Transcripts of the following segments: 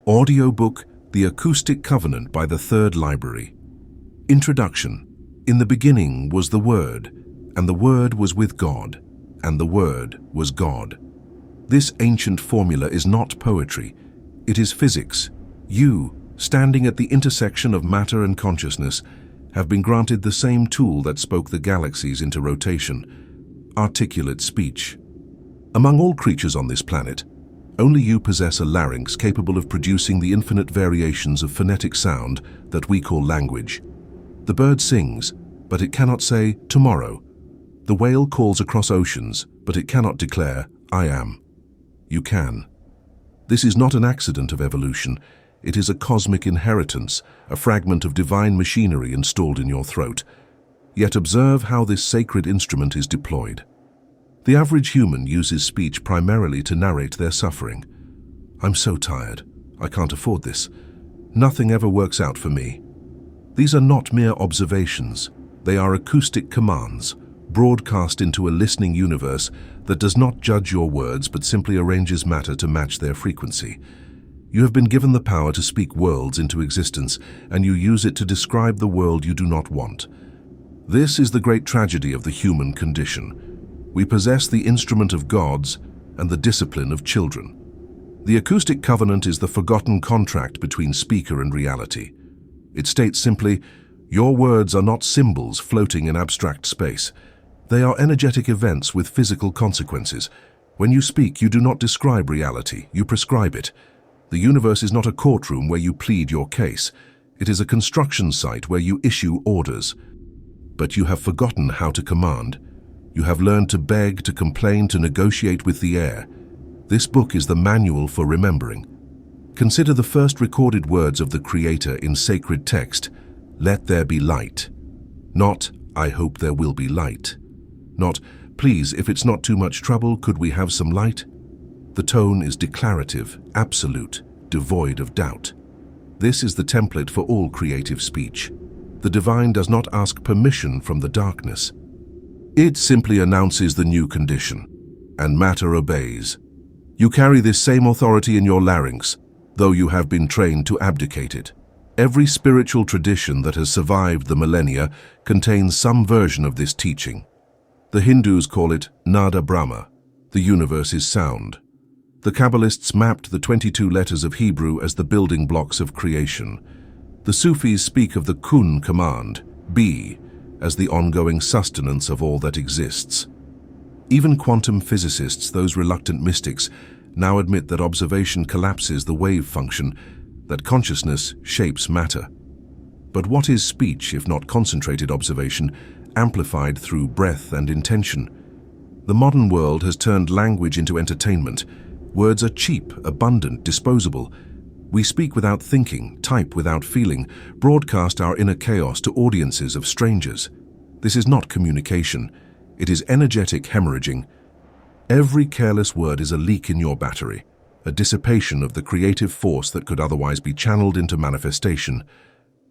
Audiobook The Acoustic Covenant by the Third Library. Introduction. In the beginning was the Word, and the Word was with God, and the Word was God. This ancient formula is not poetry, it is physics. You, standing at the intersection of matter and consciousness, have been granted the same tool that spoke the galaxies into rotation: articulate speech. Among all creatures on this planet, only you possess a larynx capable of producing the infinite variations of phonetic sound that we call language. The bird sings, but it cannot say tomorrow. The whale calls across oceans, but it cannot declare, I am. You can. This is not an accident of evolution. It is a cosmic inheritance, a fragment of divine machinery installed in your throat. Yet observe how this sacred instrument is deployed. The average human uses speech primarily to narrate their suffering. I'm so tired. I can't afford this. Nothing ever works out for me. These are not mere observations. They are acoustic commands, broadcast into a listening universe that does not judge your words but simply arranges matter to match their frequency. You have been given the power to speak worlds into existence, and you use it to describe the world you do not want. This is the great tragedy of the human condition. We possess the instrument of gods and the discipline of children. The Acoustic Covenant is the forgotten contract between speaker and reality. It states simply, your words are not symbols floating in abstract space. They are energetic events with physical consequences. When you speak, you do not describe reality, you prescribe it. The universe is not a courtroom where you plead your case. It is a construction site where you issue orders. But you have forgotten how to command. You have learned to beg, to complain, to negotiate with the air. This book is the manual for remembering. Consider the first recorded words of the Creator in sacred text, "Let there be light." Not, "I hope there will be light." Not, "Please, if it's not too much trouble, could we have some light?" The tone is declarative, absolute, devoid of doubt. This is the template for all creative speech. The divine does not ask permission from the darkness. It simply announces the new condition, and matter obeys. You carry this same authority in your larynx, though you have been trained to abdicate it. Every spiritual tradition that has survived the millennia contains some version of this teaching. The Hindus call it Nada Brahma, the universe is sound. The Kabbalists mapped the 22 letters of Hebrew as the building blocks of creation. The Sufis speak of the kun command, be, as the ongoing sustenance of all that exists. Even quantum physicists, those reluctant mystics, now admit that observation collapses the wave function, that consciousness shapes matter. But what is speech if not concentrated observation, amplified through breath and intention? The modern world has turned language into entertainment. Words are cheap, abundant, disposable. We speak without thinking, type without feeling, broadcast our inner chaos to audiences of strangers. This is not communication. It is energetic hemorrhaging. Every careless word is a leak in your battery, a dissipation of the creative force that could otherwise be channeled into manifestation.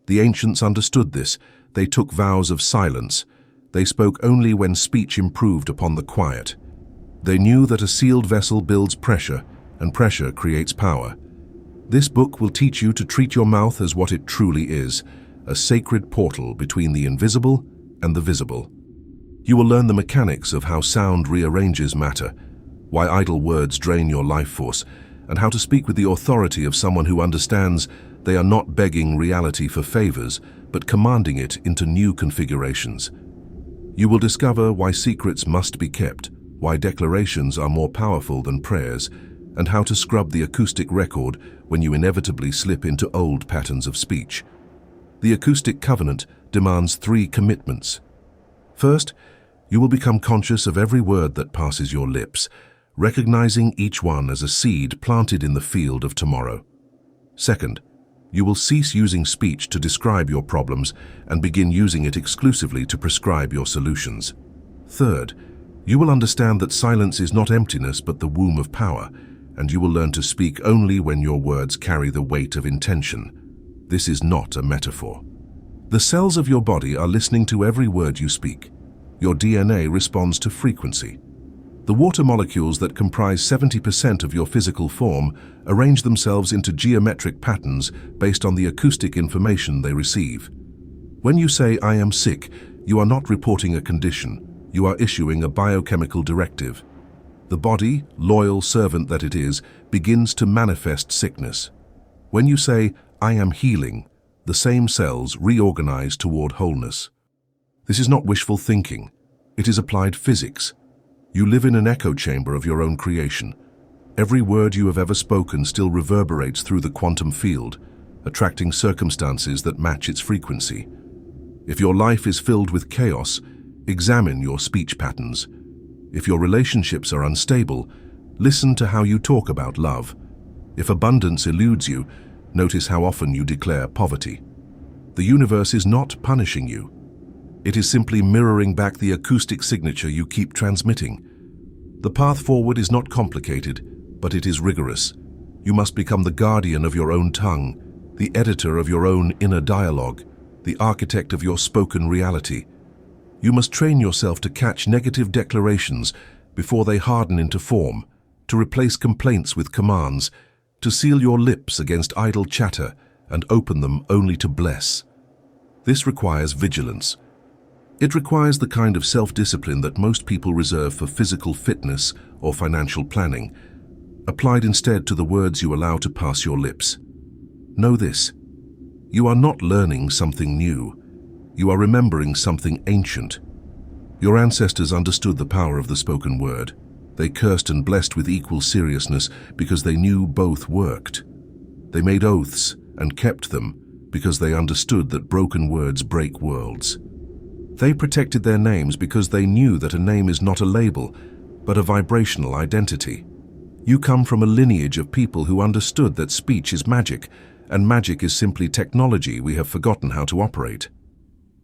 The ancients understood this. They took vows of silence. They spoke only when speech improved upon the quiet. They knew that a sealed vessel builds pressure, and pressure creates power. This book will teach you to treat your mouth as what it truly is, a sacred portal between the invisible and the visible. You will learn the mechanics of how sound rearranges matter, why idle words drain your life force, and how to speak with the authority of someone who understands they are not begging reality for favors, but commanding it into new configurations. You will discover why secrets must be kept, why declarations are more powerful than prayers, and how to scrub the acoustic record when you inevitably slip into old patterns of speech. The Acoustic Covenant demands 3 commitments. First, you will become conscious of every word that passes your lips, recognizing each one as a seed planted in the field of tomorrow. Second, you will cease using speech to describe your problems and begin using it exclusively to prescribe your solutions. Third, you will understand that silence is not emptiness but the womb of power, and you will learn to speak only when your words carry the weight of intention. This is not a metaphor. The cells of your body are listening to every word you speak. Your DNA responds to frequency. The water molecules that comprise 70% of your physical form arrange themselves into geometric patterns based on the acoustic information they receive. When you say, "I am sick," you are not reporting a condition. You are issuing a biochemical directive. The body, loyal servant that it is, begins to manifest sickness. When you say, "I am healing," the same cells reorganize toward wholeness. This is not wishful thinking. It is applied physics. You live in an echo chamber of your own creation. Every word you have ever spoken still reverberates through the quantum field, attracting circumstances that match its frequency. If your life is filled with chaos, examine your speech patterns. If your relationships are unstable, listen to how you talk about love. If abundance eludes you, notice how often you declare poverty. The universe is not punishing you. It is simply mirroring back the acoustic signature you keep transmitting. The path forward is not complicated, but it is rigorous. You must become the guardian of your own tongue, the editor of your own inner dialogue, the architect of your spoken reality. You must train yourself to catch negative declarations before they harden into form, to replace complaints with commands, to seal your lips against idle chatter and open them only to bless. This requires vigilance. It requires the kind of self-discipline that most people reserve for physical fitness or financial planning, applied instead to the words you allow to pass your lips. Know this: you are not learning something new. You are remembering something ancient. Your ancestors understood the power of the spoken word. They cursed and blessed with equal seriousness because they knew both worked. They made oaths and kept them because they understood that broken words break worlds. They protected their names because they knew that a name is not a label, but a vibrational identity. You come from a lineage of people who understood that speech is magic, and magic is simply technology we have forgotten how to operate.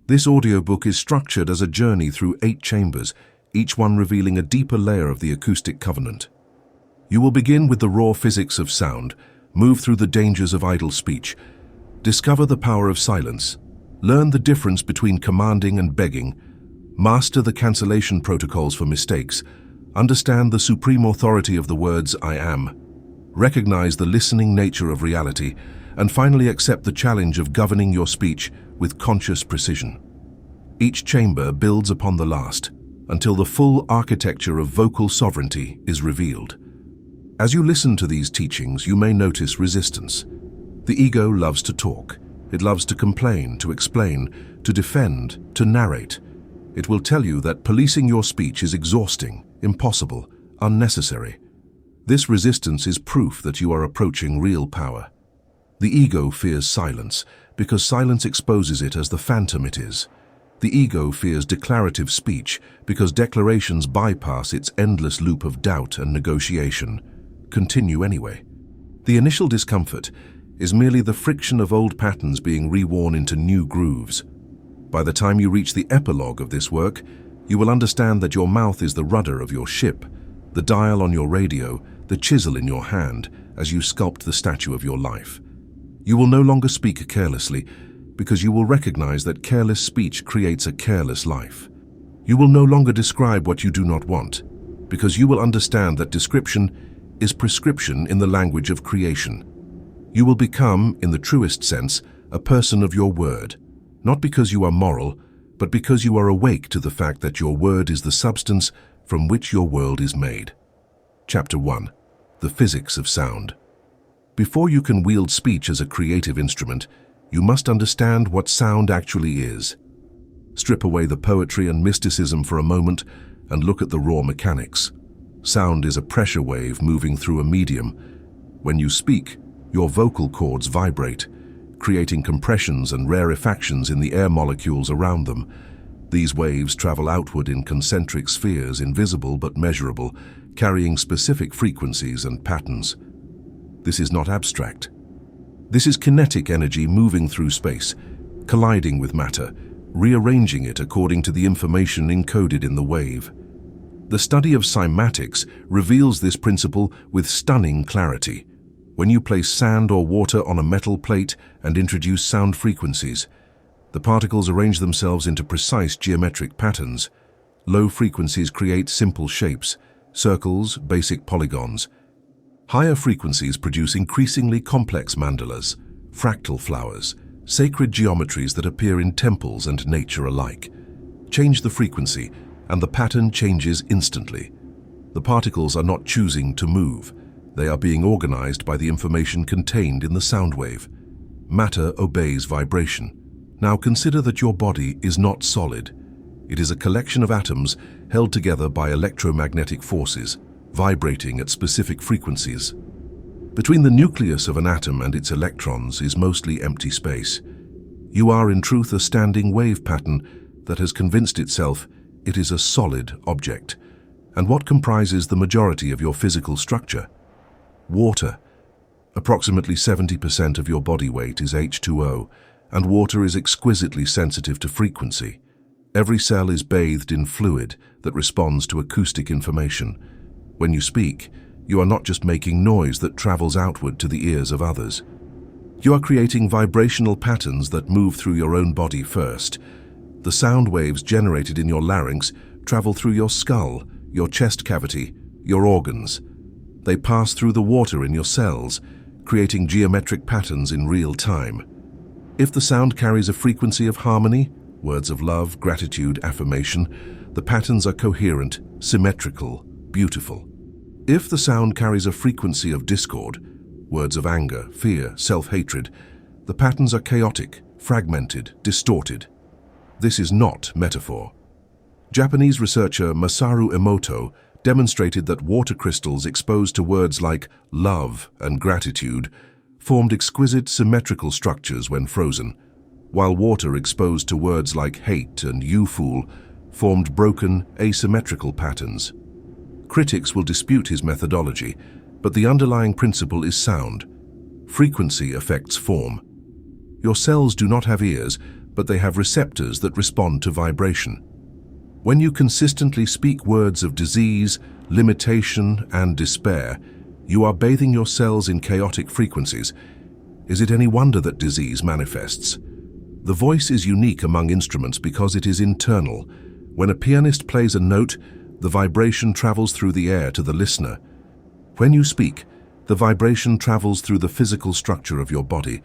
This audiobook is structured as a journey through 8 chambers, each one revealing a deeper layer of the acoustic covenant. You will begin with the raw physics of sound, move through the dangers of idle speech, discover the power of silence, learn the difference between commanding and begging, master the cancellation protocols for mistakes, understand the supreme authority of the words "I am," recognize the listening nature of reality, and finally accept the challenge of governing your speech with conscious precision. Each chamber builds upon the last, until the full architecture of vocal sovereignty is revealed. As you listen to these teachings, you may notice resistance. The ego loves to talk. It loves to complain, to explain, to defend, to narrate. It will tell you that policing your speech is exhausting, impossible, unnecessary. This resistance is proof that you are approaching real power. The ego fears silence because silence exposes it as the phantom it is. The ego fears declarative speech because declarations bypass its endless loop of doubt and negotiation. Continue anyway. The initial discomfort is merely the friction of old patterns being reworn into new grooves. By the time you reach the epilogue of this work, you will understand that your mouth is the rudder of your ship, the dial on your radio, the chisel in your hand as you sculpt the statue of your life. You will no longer speak carelessly because you will recognize that careless speech creates a careless life. You will no longer describe what you do not want because you will understand that description is prescription in the language of creation. You will become, in the truest sense, a person of your word, not because you are moral, but because you are awake to the fact that your word is the substance from which your world is made. Chapter 1. The Physics of Sound. Before you can wield speech as a creative instrument, you must understand what sound actually is. Strip away the poetry and mysticism for a moment and look at the raw mechanics. Sound is a pressure wave moving through a medium. When you speak, your vocal cords vibrate, creating compressions and rarefactions in the air molecules around them. These waves travel outward in concentric spheres, invisible but measurable, carrying specific frequencies and patterns. This is not abstract. This is kinetic energy moving through space, colliding with matter, rearranging it according to the information encoded in the wave. The study of cymatics reveals this principle with stunning clarity. When you place sand or water on a metal plate and introduce sound frequencies, the particles arrange themselves into precise geometric patterns. Low frequencies create simple shapes. circles, basic polygons. Higher frequencies produce increasingly complex mandalas, fractal flowers, sacred geometries that appear in temples and nature alike. Change the frequency, and the pattern changes instantly. The particles are not choosing to move. They are being organized by the information contained in the sound wave. Matter obeys vibration. Now consider that your body is not solid. It is a collection of atoms held together by electromagnetic forces, vibrating at specific frequencies. Between the nucleus of an atom and its electrons is mostly empty space. You are in truth a standing wave pattern that has convinced itself it is a solid object. And what comprises the majority of your physical structure? Water. Approximately 70% of your body weight is H2O, and water is exquisitely sensitive to frequency. Every cell is bathed in fluid that responds to acoustic information. When you speak, you are not just making noise that travels outward to the ears of others. You are creating vibrational patterns that move through your own body first. The sound waves generated in your larynx travel through your skull, your chest cavity, your organs. They pass through the water in your cells, creating geometric patterns in real time. If the sound carries a frequency of harmony, words of love, gratitude, affirmation, the patterns are coherent, symmetrical, beautiful. If the sound carries a frequency of discord, words of anger, fear, self-hatred, the patterns are chaotic, fragmented, distorted. This is not metaphor. Japanese researcher Masaru Emoto demonstrated that water crystals exposed to words like love and gratitude formed exquisite symmetrical structures when frozen, while water exposed to words like hate and you fool formed broken, asymmetrical patterns. Critics will dispute his methodology, but the underlying principle is sound. Frequency affects form. Your cells do not have ears, but they have receptors that respond to vibration. When you consistently speak words of disease, limitation, and despair, you are bathing your cells in chaotic frequencies. Is it any wonder that disease manifests? The voice is unique among instruments because it is internal. When a pianist plays a note, the vibration travels through the air to the listener. When you speak, the vibration travels through the physical structure of your body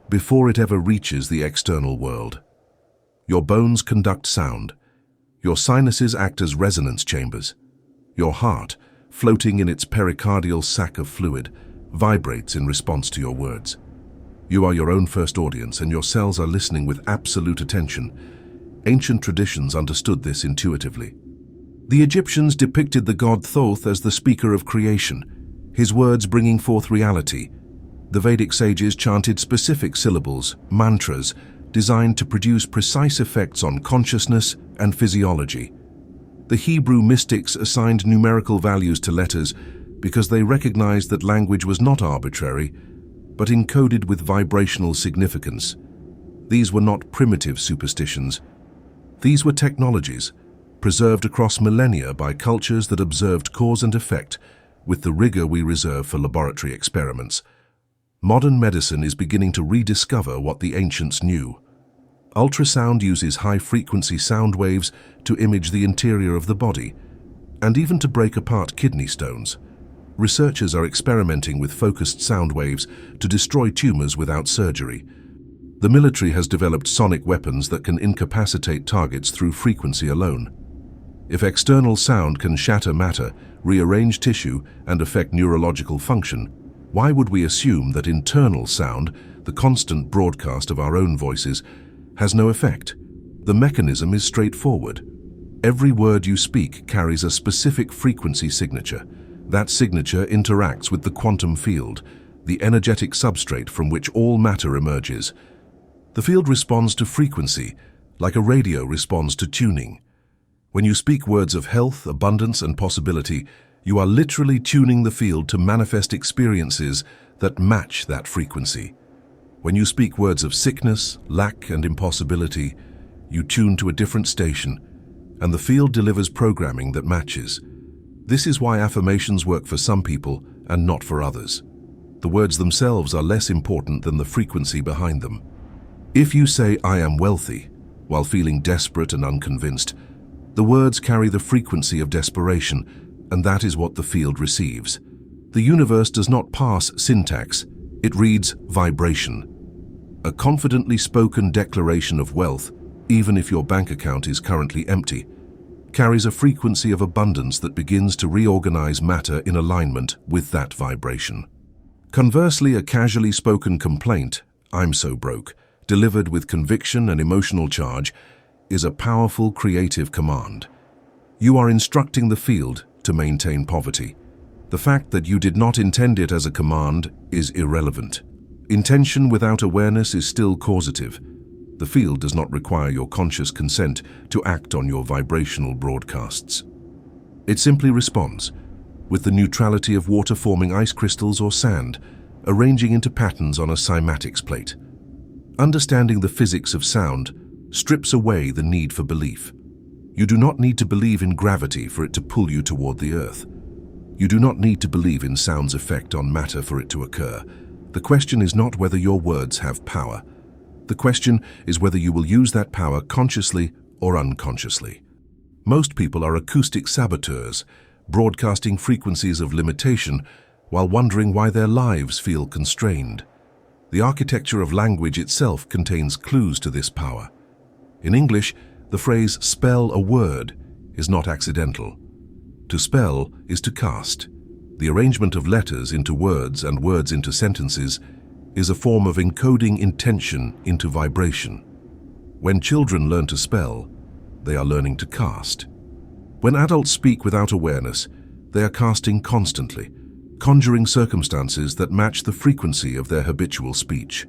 before it ever reaches the external world. Your bones conduct sound. Your sinuses act as resonance chambers. Your heart, floating in its pericardial sac of fluid, vibrates in response to your words. You are your own first audience, and your cells are listening with absolute attention. Ancient traditions understood this intuitively. The Egyptians depicted the god Thoth as the speaker of creation, his words bringing forth reality. The Vedic sages chanted specific syllables, mantras, designed to produce precise effects on consciousness and physiology. The Hebrew mystics assigned numerical values to letters because they recognized that language was not arbitrary, but encoded with vibrational significance. These were not primitive superstitions. These were technologies, preserved across millennia by cultures that observed cause and effect with the rigor we reserve for laboratory experiments. Modern medicine is beginning to rediscover what the ancients knew. Ultrasound uses high-frequency sound waves to image the interior of the body, and even to break apart kidney stones. Researchers are experimenting with focused sound waves to destroy tumors without surgery. The military has developed sonic weapons that can incapacitate targets through frequency alone. If external sound can shatter matter, rearrange tissue, and affect neurological function, why would we assume that internal sound, the constant broadcast of our own voices, has no effect? The mechanism is straightforward. Every word you speak carries a specific frequency signature. That signature interacts with the quantum field, the energetic substrate from which all matter emerges. The field responds to frequency, like a radio responds to tuning. When you speak words of health, abundance, and possibility, you are literally tuning the field to manifest experiences that match that frequency. When you speak words of sickness, lack, and impossibility, you tune to a different station, and the field delivers programming that matches. This is why affirmations work for some people and not for others. The words themselves are less important than the frequency behind them. If you say, "I am wealthy," while feeling desperate and unconvinced, the words carry the frequency of desperation, and that is what the field receives. The universe does not parse syntax, it reads vibration. A confidently spoken declaration of wealth, even if your bank account is currently empty, carries a frequency of abundance that begins to reorganize matter in alignment with that vibration. Conversely, a casually spoken complaint, "I'm so broke," delivered with conviction and emotional charge, is a powerful creative command. You are instructing the field to maintain poverty. The fact that you did not intend it as a command is irrelevant. Intention without awareness is still causative. The field does not require your conscious consent to act on your vibrational broadcasts. It simply responds, with the neutrality of water forming ice crystals or sand, arranging into patterns on a cymatics plate. Understanding the physics of sound strips away the need for belief. You do not need to believe in gravity for it to pull you toward the earth. You do not need to believe in sound's effect on matter for it to occur. The question is not whether your words have power. The question is whether you will use that power consciously or unconsciously. Most people are acoustic saboteurs, broadcasting frequencies of limitation while wondering why their lives feel constrained. The architecture of language itself contains clues to this power. In English, the phrase "spell a word" is not accidental. To spell is to cast. The arrangement of letters into words and words into sentences is a form of encoding intention into vibration. When children learn to spell, they are learning to cast. When adults speak without awareness, they are casting constantly, conjuring circumstances that match the frequency of their habitual speech.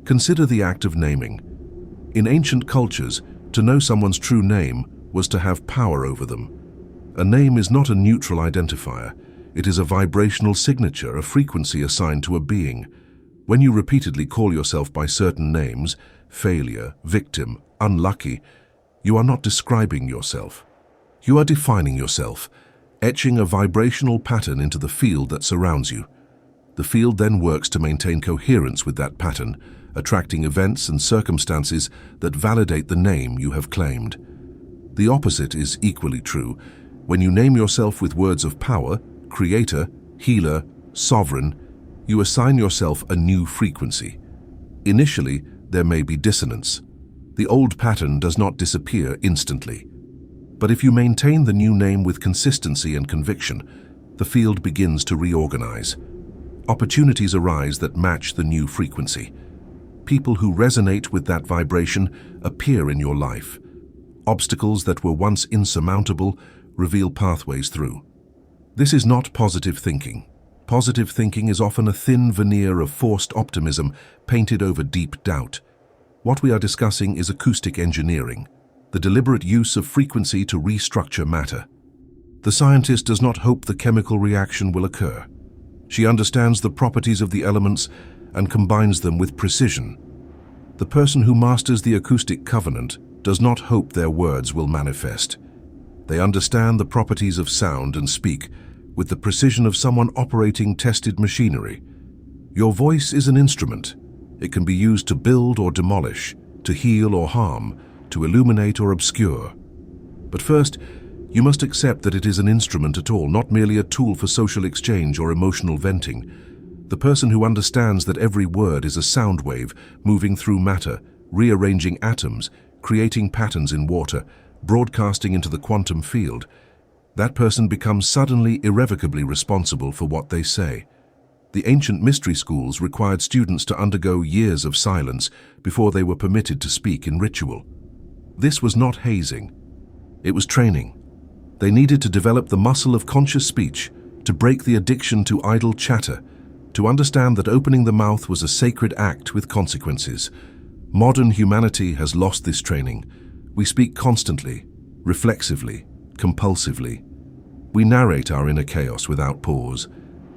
Consider the act of naming. In ancient cultures, to know someone's true name was to have power over them. A name is not a neutral identifier. It is a vibrational signature, a frequency assigned to a being. When you repeatedly call yourself by certain names, failure, victim, unlucky, you are not describing yourself. You are defining yourself, etching a vibrational pattern into the field that surrounds you. The field then works to maintain coherence with that pattern, attracting events and circumstances that validate the name you have claimed. The opposite is equally true. When you name yourself with words of power, creator, healer, sovereign, you assign yourself a new frequency. Initially, there may be dissonance. The old pattern does not disappear instantly. But if you maintain the new name with consistency and conviction, the field begins to reorganize. Opportunities arise that match the new frequency. People who resonate with that vibration appear in your life. Obstacles that were once insurmountable reveal pathways through. This is not positive thinking. Positive thinking is often a thin veneer of forced optimism painted over deep doubt. What we are discussing is acoustic engineering, the deliberate use of frequency to restructure matter. The scientist does not hope the chemical reaction will occur. She understands the properties of the elements and combines them with precision. The person who masters the acoustic covenant does not hope their words will manifest. They understand the properties of sound and speak with the precision of someone operating tested machinery. Your voice is an instrument. It can be used to build or demolish, to heal or harm, to illuminate or obscure. But first, you must accept that it is an instrument at all, not merely a tool for social exchange or emotional venting. The person who understands that every word is a sound wave moving through matter, rearranging atoms, creating patterns in water, broadcasting into the quantum field, that person becomes suddenly irrevocably responsible for what they say. The ancient mystery schools required students to undergo years of silence before they were permitted to speak in ritual. This was not hazing. It was training. They needed to develop the muscle of conscious speech, to break the addiction to idle chatter, to understand that opening the mouth was a sacred act with consequences. Modern humanity has lost this training. We speak constantly, reflexively, compulsively. We narrate our inner chaos without pause,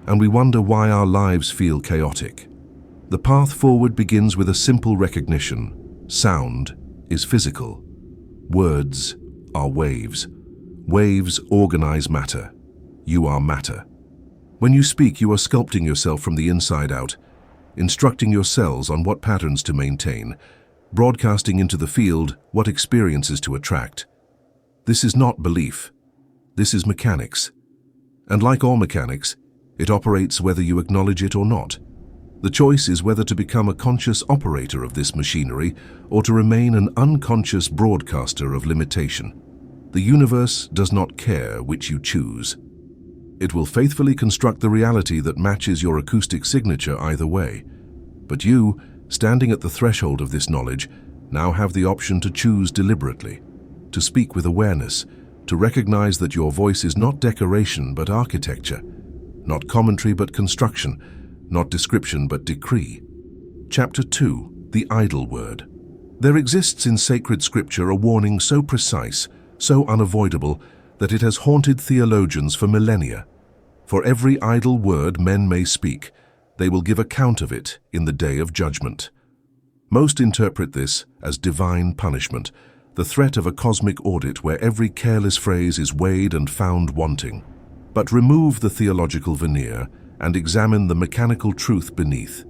and we wonder why our lives feel chaotic. The path forward begins with a simple recognition. Sound is physical. Words are waves. Waves organize matter. You are matter. When you speak, you are sculpting yourself from the inside out, instructing your cells on what patterns to maintain, broadcasting into the field what experiences to attract. This is not belief. This is mechanics. And like all mechanics, it operates whether you acknowledge it or not. The choice is whether to become a conscious operator of this machinery or to remain an unconscious broadcaster of limitation. The universe does not care which you choose. It will faithfully construct the reality that matches your acoustic signature either way. But you, standing at the threshold of this knowledge, now have the option to choose deliberately, to speak with awareness, to recognize that your voice is not decoration but architecture, not commentary but construction, not description but decree. Chapter 2. The Idle Word. There exists in sacred scripture a warning so precise, so unavoidable, that it has haunted theologians for millennia. For every idle word men may speak, they will give account of it in the day of judgment. Most interpret this as divine punishment, the threat of a cosmic audit where every careless phrase is weighed and found wanting. But remove the theological veneer and examine the mechanical truth beneath.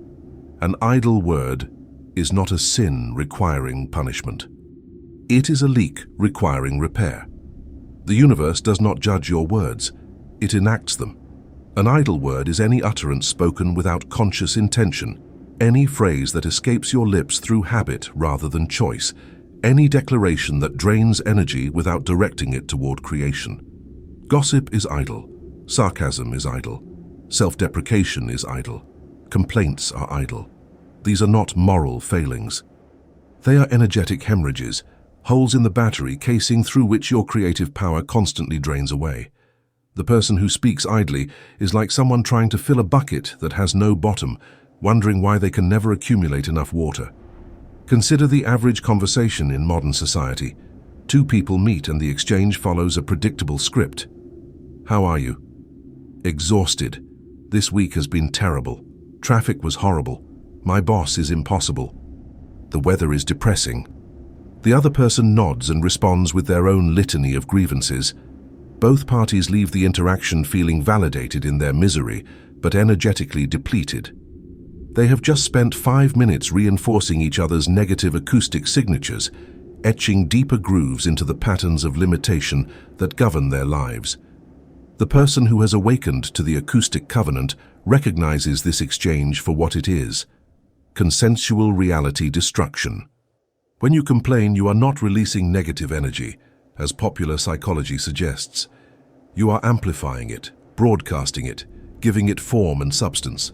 An idle word is not a sin requiring punishment. It is a leak requiring repair. The universe does not judge your words, it enacts them. An idle word is any utterance spoken without conscious intention, any phrase that escapes your lips through habit rather than choice, any declaration that drains energy without directing it toward creation. Gossip is idle, sarcasm is idle, self-deprecation is idle, complaints are idle. These are not moral failings. They are energetic hemorrhages, holes in the battery casing through which your creative power constantly drains away. The person who speaks idly is like someone trying to fill a bucket that has no bottom, wondering why they can never accumulate enough water. Consider the average conversation in modern society. Two people meet and the exchange follows a predictable script. How are you? Exhausted. This week has been terrible. Traffic was horrible. My boss is impossible. The weather is depressing. The other person nods and responds with their own litany of grievances. Both parties leave the interaction feeling validated in their misery, but energetically depleted. They have just spent 5 minutes reinforcing each other's negative acoustic signatures, etching deeper grooves into the patterns of limitation that govern their lives. The person who has awakened to the Acoustic Covenant recognizes this exchange for what it is: consensual reality destruction. When you complain, you are not releasing negative energy, as popular psychology suggests. You are amplifying it, broadcasting it, giving it form and substance.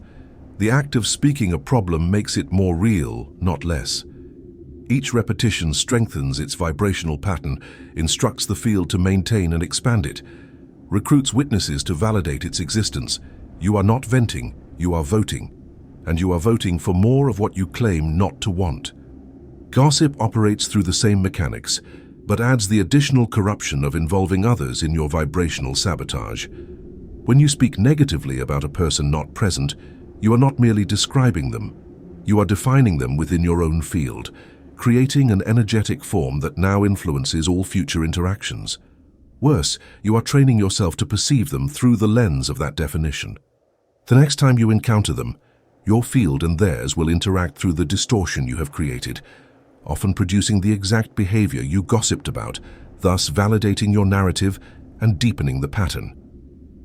The act of speaking a problem makes it more real, not less. Each repetition strengthens its vibrational pattern, instructs the field to maintain and expand it, recruits witnesses to validate its existence. You are not venting, you are voting. And you are voting for more of what you claim not to want. Gossip operates through the same mechanics, but adds the additional corruption of involving others in your vibrational sabotage. When you speak negatively about a person not present, you are not merely describing them. You are defining them within your own field, creating an energetic form that now influences all future interactions. Worse, you are training yourself to perceive them through the lens of that definition. The next time you encounter them, your field and theirs will interact through the distortion you have created, often producing the exact behavior you gossiped about, thus validating your narrative and deepening the pattern.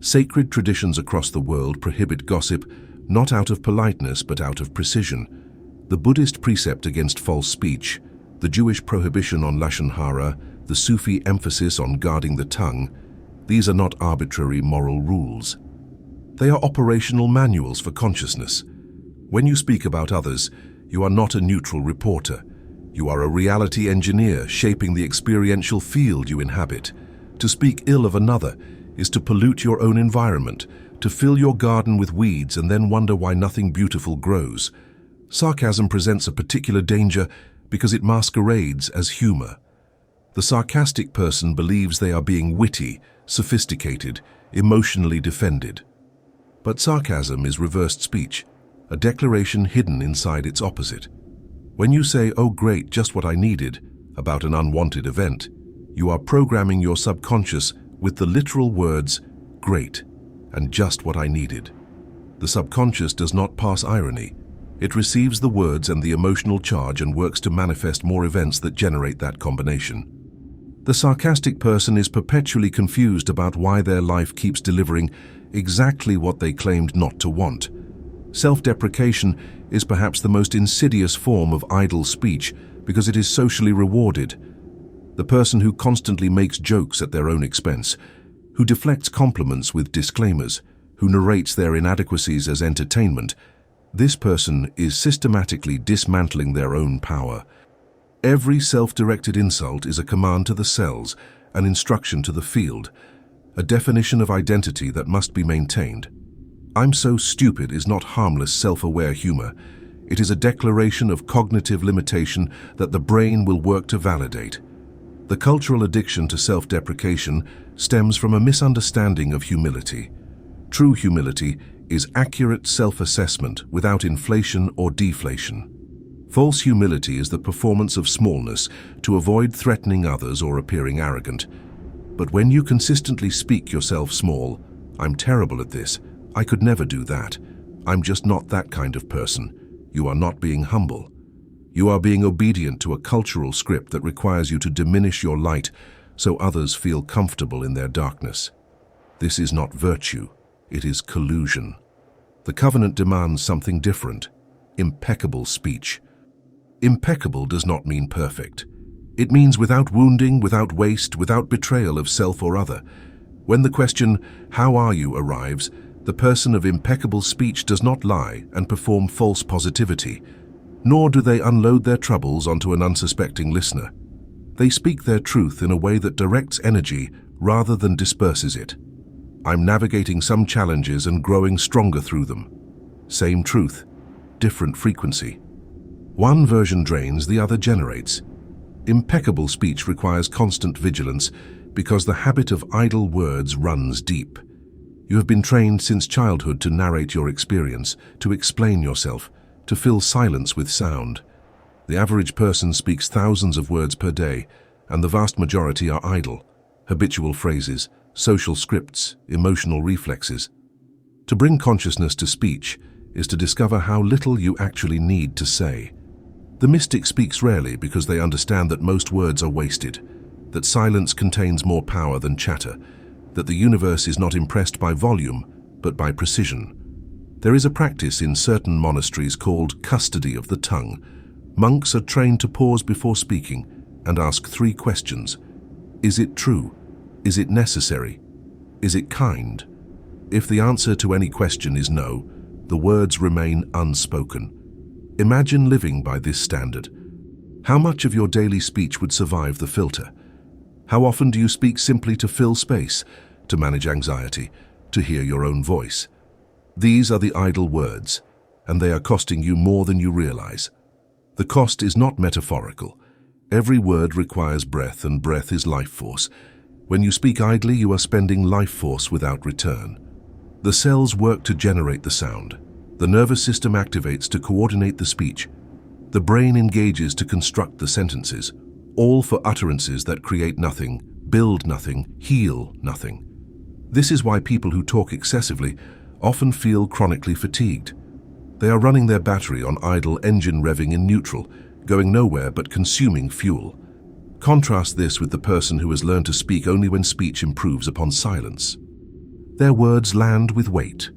Sacred traditions across the world prohibit gossip not out of politeness but out of precision. The Buddhist precept against false speech, the Jewish prohibition on lashon hara, the Sufi emphasis on guarding the tongue, these are not arbitrary moral rules. They are operational manuals for consciousness. When you speak about others, you are not a neutral reporter. You are a reality engineer shaping the experiential field you inhabit. To speak ill of another is to pollute your own environment, to fill your garden with weeds and then wonder why nothing beautiful grows. Sarcasm presents a particular danger because it masquerades as humor. The sarcastic person believes they are being witty, sophisticated, emotionally defended. But sarcasm is reversed speech, a declaration hidden inside its opposite. When you say, "Oh great, just what I needed," about an unwanted event, you are programming your subconscious with the literal words, "great," and "just what I needed." The subconscious does not pass irony. It receives the words and the emotional charge and works to manifest more events that generate that combination. The sarcastic person is perpetually confused about why their life keeps delivering exactly what they claimed not to want. Self-deprecation is perhaps the most insidious form of idle speech because it is socially rewarded. The person who constantly makes jokes at their own expense, who deflects compliments with disclaimers, who narrates their inadequacies as entertainment, this person is systematically dismantling their own power. Every self-directed insult is a command to the cells, an instruction to the field, a definition of identity that must be maintained. "I'm so stupid" is not harmless, self-aware humor. It is a declaration of cognitive limitation that the brain will work to validate. The cultural addiction to self-deprecation stems from a misunderstanding of humility. True humility is accurate self-assessment without inflation or deflation. False humility is the performance of smallness to avoid threatening others or appearing arrogant. But when you consistently speak yourself small, "I'm terrible at this, I could never do that, I'm just not that kind of person," you are not being humble. You are being obedient to a cultural script that requires you to diminish your light so others feel comfortable in their darkness. This is not virtue, it is collusion. The covenant demands something different: impeccable speech. Impeccable does not mean perfect. It means without wounding, without waste, without betrayal of self or other. When the question, "How are you?" arrives, the person of impeccable speech does not lie and perform false positivity, nor do they unload their troubles onto an unsuspecting listener. They speak their truth in a way that directs energy rather than disperses it. "I'm navigating some challenges and growing stronger through them." Same truth, different frequency. One version drains, the other generates. Impeccable speech requires constant vigilance because the habit of idle words runs deep. You have been trained since childhood to narrate your experience, to explain yourself, to fill silence with sound. The average person speaks thousands of words per day, and the vast majority are idle, habitual phrases, social scripts, emotional reflexes. To bring consciousness to speech is to discover how little you actually need to say. The mystic speaks rarely because they understand that most words are wasted, that silence contains more power than chatter, that the universe is not impressed by volume, but by precision. There is a practice in certain monasteries called custody of the tongue. Monks are trained to pause before speaking and ask 3 questions. Is it true? Is it necessary? Is it kind? If the answer to any question is no, the words remain unspoken. Imagine living by this standard. How much of your daily speech would survive the filter? How often do you speak simply to fill space, to manage anxiety, to hear your own voice? These are the idle words, and they are costing you more than you realize. The cost is not metaphorical. Every word requires breath, and breath is life force. When you speak idly, you are spending life force without return. The cells work to generate the sound. The nervous system activates to coordinate the speech. The brain engages to construct the sentences, all for utterances that create nothing, build nothing, heal nothing. This is why people who talk excessively often feel chronically fatigued. They are running their battery on idle engine revving in neutral, going nowhere but consuming fuel. Contrast this with the person who has learned to speak only when speech improves upon silence. Their words land with weight.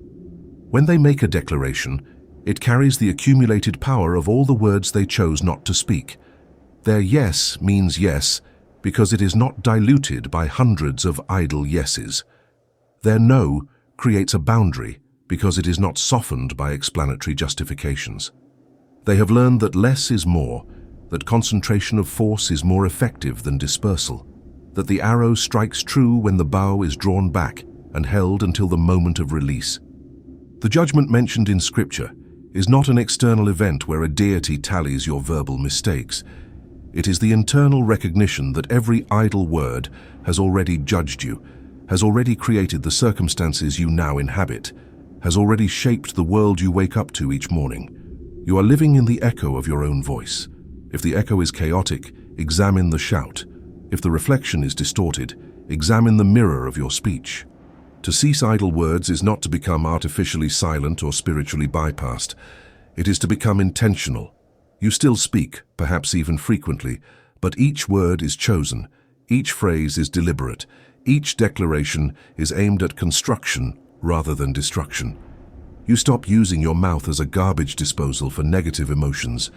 When they make a declaration, it carries the accumulated power of all the words they chose not to speak. Their yes means yes because it is not diluted by hundreds of idle yeses. Their no creates a boundary because it is not softened by explanatory justifications. They have learned that less is more, that concentration of force is more effective than dispersal, that the arrow strikes true when the bow is drawn back and held until the moment of release. The judgment mentioned in Scripture is not an external event where a deity tallies your verbal mistakes. It is the internal recognition that every idle word has already judged you, has already created the circumstances you now inhabit, has already shaped the world you wake up to each morning. You are living in the echo of your own voice. If the echo is chaotic, examine the shout. If the reflection is distorted, examine the mirror of your speech. To cease idle words is not to become artificially silent or spiritually bypassed. It is to become intentional. You still speak, perhaps even frequently, but each word is chosen, Each phrase is deliberate. Each declaration is aimed at construction rather than destruction. You stop using your mouth as a garbage disposal for negative emotions.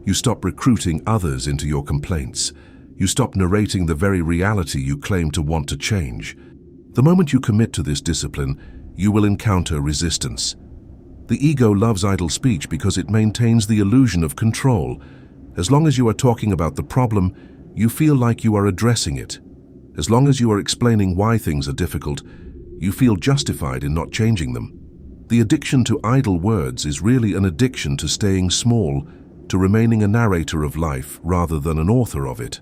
You stop recruiting others into your complaints. You stop narrating the very reality you claim to want to change. The moment you commit to this discipline, you will encounter resistance. The ego loves idle speech because it maintains the illusion of control. As long as you are talking about the problem, you feel like you are addressing it. As long as you are explaining why things are difficult, you feel justified in not changing them. The addiction to idle words is really an addiction to staying small, to remaining a narrator of life rather than an author of it.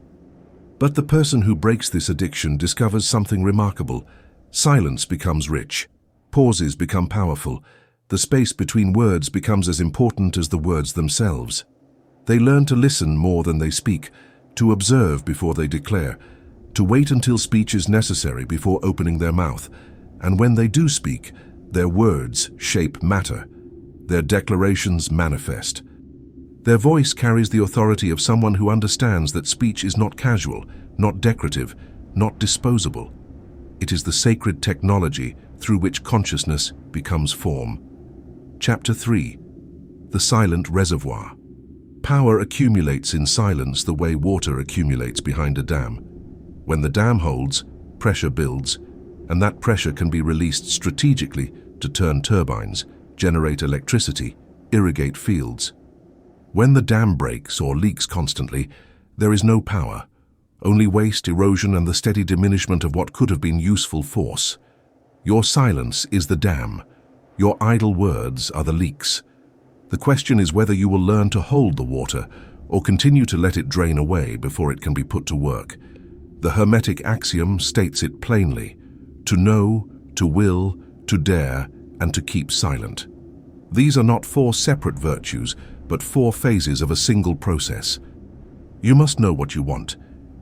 But the person who breaks this addiction discovers something remarkable. Silence becomes rich. Pauses become powerful. The space between words becomes as important as the words themselves. They learn to listen more than they speak, to observe before they declare, to wait until speech is necessary before opening their mouth. And when they do speak, their words shape matter. Their declarations manifest. Their voice carries the authority of someone who understands that speech is not casual, not decorative, not disposable. It is the sacred technology through which consciousness becomes form. Chapter 3. The Silent Reservoir. Power accumulates in silence the way water accumulates behind a dam. When the dam holds, pressure builds, and that pressure can be released strategically to turn turbines, generate electricity, irrigate fields. When the dam breaks or leaks constantly, there is no power, only waste, erosion, and the steady diminishment of what could have been useful force. Your silence is the dam. Your idle words are the leaks. The question is whether you will learn to hold the water or continue to let it drain away before it can be put to work. The Hermetic axiom states it plainly: to know, to will, to dare, and to keep silent. These are not 4 separate virtues, but 4 phases of a single process. You must know what you want.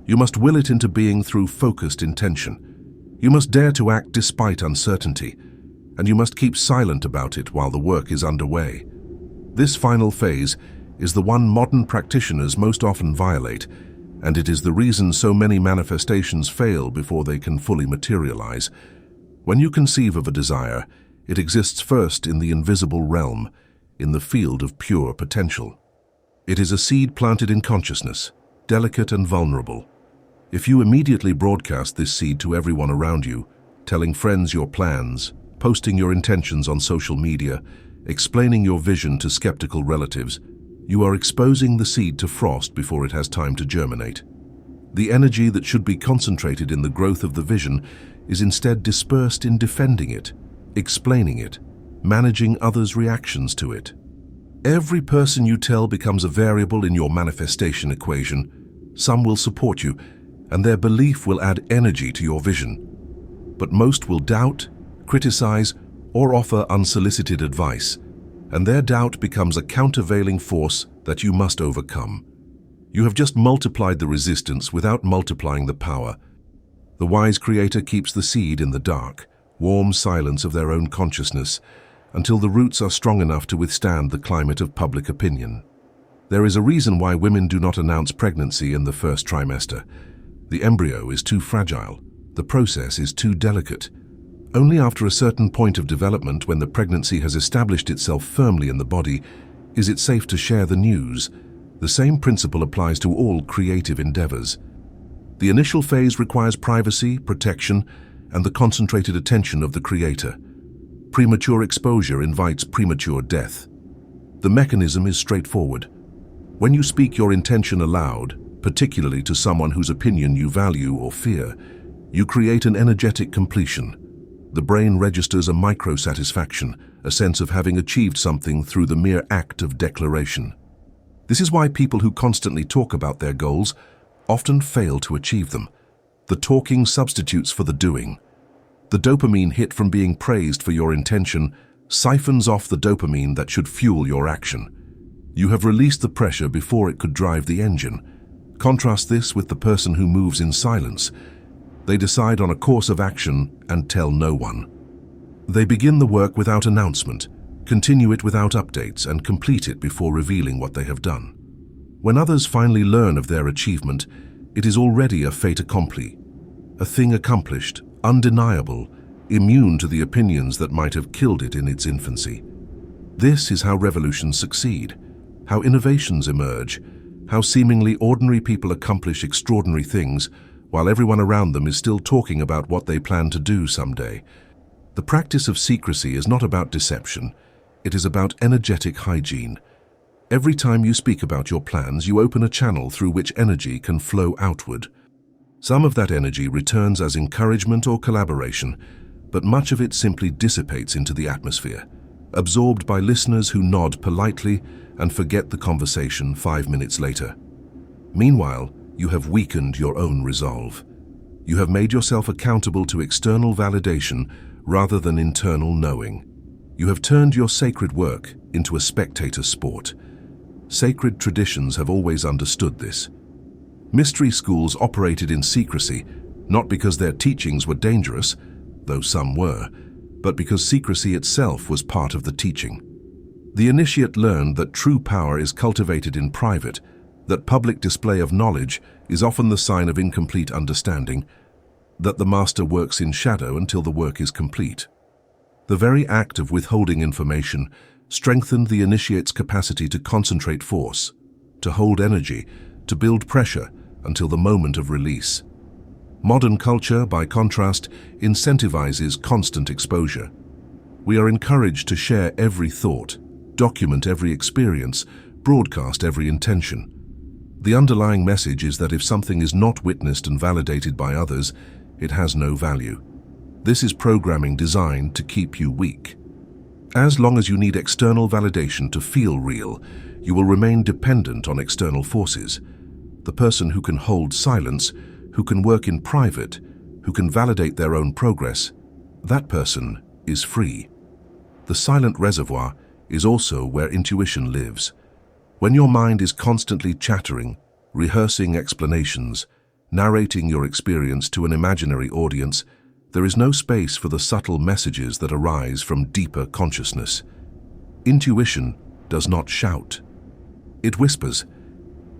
You must will it into being through focused intention. You must dare to act despite uncertainty, and you must keep silent about it while the work is underway. This final phase is the one modern practitioners most often violate, and it is the reason so many manifestations fail before they can fully materialize. When you conceive of a desire, it exists first in the invisible realm, in the field of pure potential. It is a seed planted in consciousness, delicate and vulnerable. If you immediately broadcast this seed to everyone around you, telling friends your plans, posting your intentions on social media, explaining your vision to skeptical relatives, you are exposing the seed to frost before it has time to germinate. The energy that should be concentrated in the growth of the vision is instead dispersed in defending it, explaining it, managing others' reactions to it. Every person you tell becomes a variable in your manifestation equation. Some will support you, and their belief will add energy to your vision. But most will doubt, criticize, or offer unsolicited advice, and their doubt becomes a countervailing force that you must overcome. You have just multiplied the resistance without multiplying the power. The wise creator keeps the seed in the dark, warm silence of their own consciousness, until the roots are strong enough to withstand the climate of public opinion. There is a reason why women do not announce pregnancy in the first trimester. The embryo is too fragile. The process is too delicate. Only after a certain point of development, when the pregnancy has established itself firmly in the body, is it safe to share the news. The same principle applies to all creative endeavors. The initial phase requires privacy, protection, and the concentrated attention of the creator. Premature exposure invites premature death. The mechanism is straightforward. When you speak your intention aloud, particularly to someone whose opinion you value or fear, you create an energetic completion. The brain registers a micro-satisfaction, a sense of having achieved something through the mere act of declaration. This is why people who constantly talk about their goals often fail to achieve them. The talking substitutes for the doing. The dopamine hit from being praised for your intention siphons off the dopamine that should fuel your action. You have released the pressure before it could drive the engine. Contrast this with the person who moves in silence. They decide on a course of action and tell no one. They begin the work without announcement, continue it without updates, and complete it before revealing what they have done. When others finally learn of their achievement, It is already a fait accompli, a thing accomplished, undeniable, immune to the opinions that might have killed it in its infancy. This is how revolutions succeed, how innovations emerge, how seemingly ordinary people accomplish extraordinary things while everyone around them is still talking about what they plan to do someday. The practice of secrecy is not about deception, it is about energetic hygiene. Every time you speak about your plans, you open a channel through which energy can flow outward. Some of that energy returns as encouragement or collaboration, but much of it simply dissipates into the atmosphere, absorbed by listeners who nod politely and forget the conversation 5 minutes later. Meanwhile, you have weakened your own resolve. You have made yourself accountable to external validation rather than internal knowing. You have turned your sacred work into a spectator sport. Sacred traditions have always understood this. Mystery schools operated in secrecy, not because their teachings were dangerous, though some were, but because secrecy itself was part of the teaching. The initiate learned that true power is cultivated in private, that public display of knowledge is often the sign of incomplete understanding, that the master works in shadow until the work is complete. The very act of withholding information strengthened the initiate's capacity to concentrate force, to hold energy, to build pressure until the moment of release. Modern culture, by contrast, incentivizes constant exposure. We are encouraged to share every thought, document every experience, broadcast every intention. The underlying message is that if something is not witnessed and validated by others, it has no value. This is programming designed to keep you weak. As long as you need external validation to feel real, you will remain dependent on external forces. The person who can hold silence, who can work in private, who can validate their own progress, that person is free. The silent reservoir is also where intuition lives. When your mind is constantly chattering, rehearsing explanations, narrating your experience to an imaginary audience, there is no space for the subtle messages that arise from deeper consciousness. Intuition does not shout. It whispers.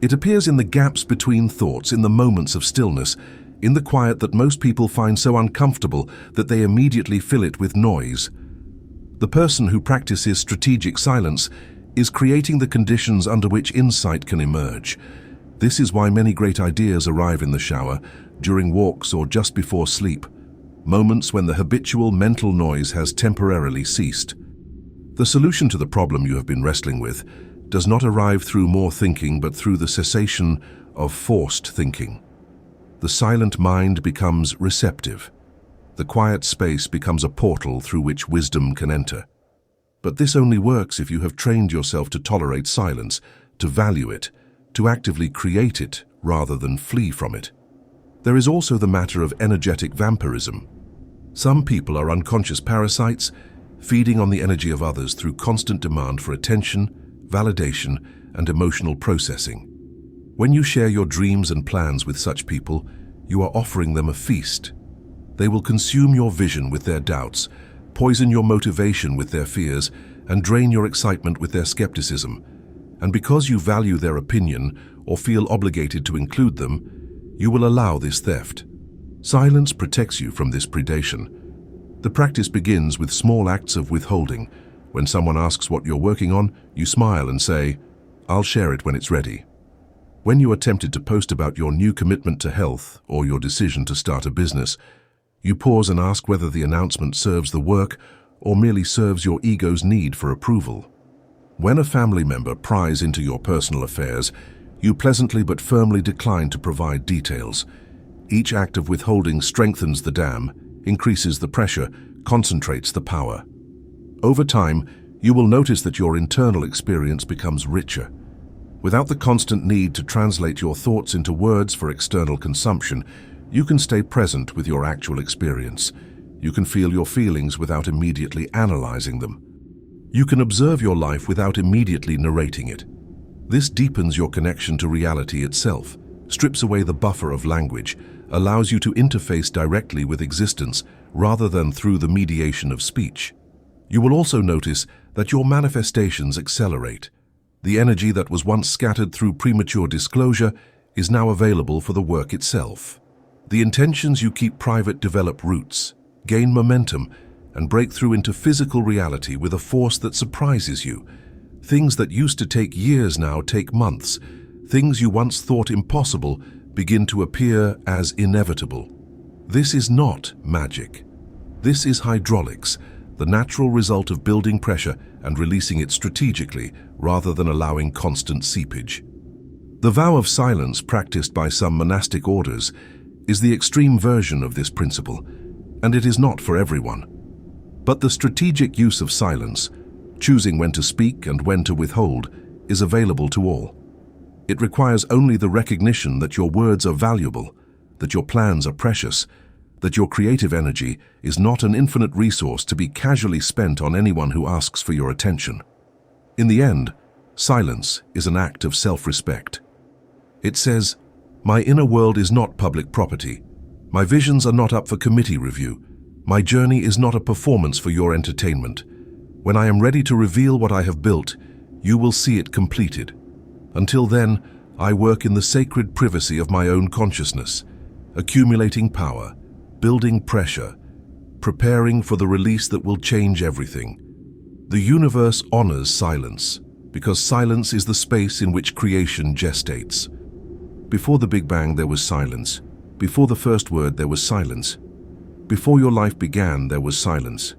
It appears in the gaps between thoughts, in the moments of stillness, in the quiet that most people find so uncomfortable that they immediately fill it with noise. The person who practices strategic silence is creating the conditions under which insight can emerge. This is why many great ideas arrive in the shower, during walks or just before sleep, moments when the habitual mental noise has temporarily ceased. The solution to the problem you have been wrestling with does not arrive through more thinking, but through the cessation of forced thinking. The silent mind becomes receptive. The quiet space becomes a portal through which wisdom can enter. But this only works if you have trained yourself to tolerate silence, to value it, to actively create it rather than flee from it. There is also the matter of energetic vampirism. Some people are unconscious parasites, feeding on the energy of others through constant demand for attention, validation, and emotional processing. When you share your dreams and plans with such people, you are offering them a feast. They will consume your vision with their doubts, poison your motivation with their fears, and drain your excitement with their skepticism. And because you value their opinion or feel obligated to include them, you will allow this theft. Silence protects you from this predation. The practice begins with small acts of withholding. When someone asks what you're working on, you smile and say, "I'll share it when it's ready." When you are tempted to post about your new commitment to health or your decision to start a business, you pause and ask whether the announcement serves the work or merely serves your ego's need for approval. When a family member pries into your personal affairs, you pleasantly but firmly decline to provide details. Each act of withholding strengthens the dam, increases the pressure, concentrates the power. Over time, you will notice that your internal experience becomes richer. Without the constant need to translate your thoughts into words for external consumption, you can stay present with your actual experience. You can feel your feelings without immediately analyzing them. You can observe your life without immediately narrating it. This deepens your connection to reality itself, strips away the buffer of language, allows you to interface directly with existence rather than through the mediation of speech. You will also notice that your manifestations accelerate. The energy that was once scattered through premature disclosure is now available for the work itself. The intentions you keep private develop roots, gain momentum, and break through into physical reality with a force that surprises you. Things that used to take years now take months. Things you once thought impossible begin to appear as inevitable. This is not magic. This is hydraulics, the natural result of building pressure and releasing it strategically rather than allowing constant seepage. The vow of silence practiced by some monastic orders is the extreme version of this principle, and it is not for everyone. But the strategic use of silence, choosing when to speak and when to withhold, is available to all. It requires only the recognition that your words are valuable, that your plans are precious, that your creative energy is not an infinite resource to be casually spent on anyone who asks for your attention. In the end, silence is an act of self-respect. It says, "My inner world is not public property. My visions are not up for committee review. My journey is not a performance for your entertainment. When I am ready to reveal what I have built, you will see it completed. Until then, I work in the sacred privacy of my own consciousness, accumulating power, building pressure, preparing for the release that will change everything." The universe honors silence, because silence is the space in which creation gestates. Before the Big Bang, there was silence. Before the first word, there was silence. Before your life began, there was silence.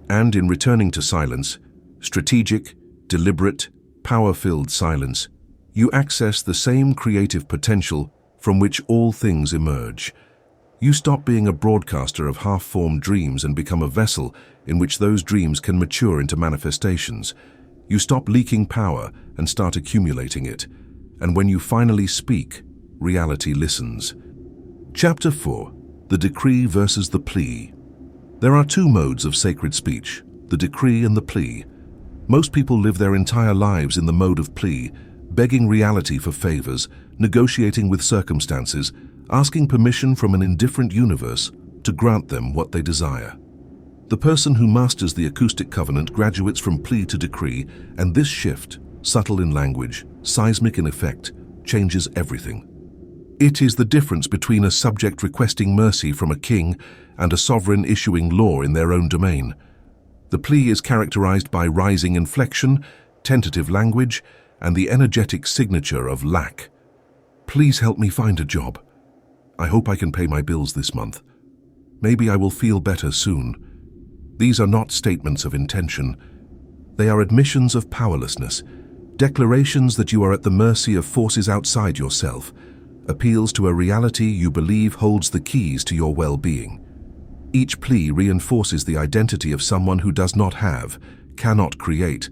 And in returning to silence, strategic, deliberate, power-filled silence, you access the same creative potential from which all things emerge. You stop being a broadcaster of half-formed dreams and become a vessel in which those dreams can mature into manifestations. You stop leaking power and start accumulating it. And when you finally speak, reality listens. Chapter 4. The Decree versus the Plea. There are two modes of sacred speech, the decree and the plea. Most people live their entire lives in the mode of plea, begging reality for favors, negotiating with circumstances, asking permission from an indifferent universe to grant them what they desire. The person who masters the Acoustic Covenant graduates from plea to decree, and this shift, subtle in language, seismic in effect, changes everything. It is the difference between a subject requesting mercy from a king and a sovereign issuing law in their own domain. The plea is characterized by rising inflection, tentative language, and the energetic signature of lack. "Please help me find a job. I hope I can pay my bills this month. Maybe I will feel better soon." These are not statements of intention. They are admissions of powerlessness, declarations that you are at the mercy of forces outside yourself, appeals to a reality you believe holds the keys to your well-being. Each plea reinforces the identity of someone who does not have, cannot create,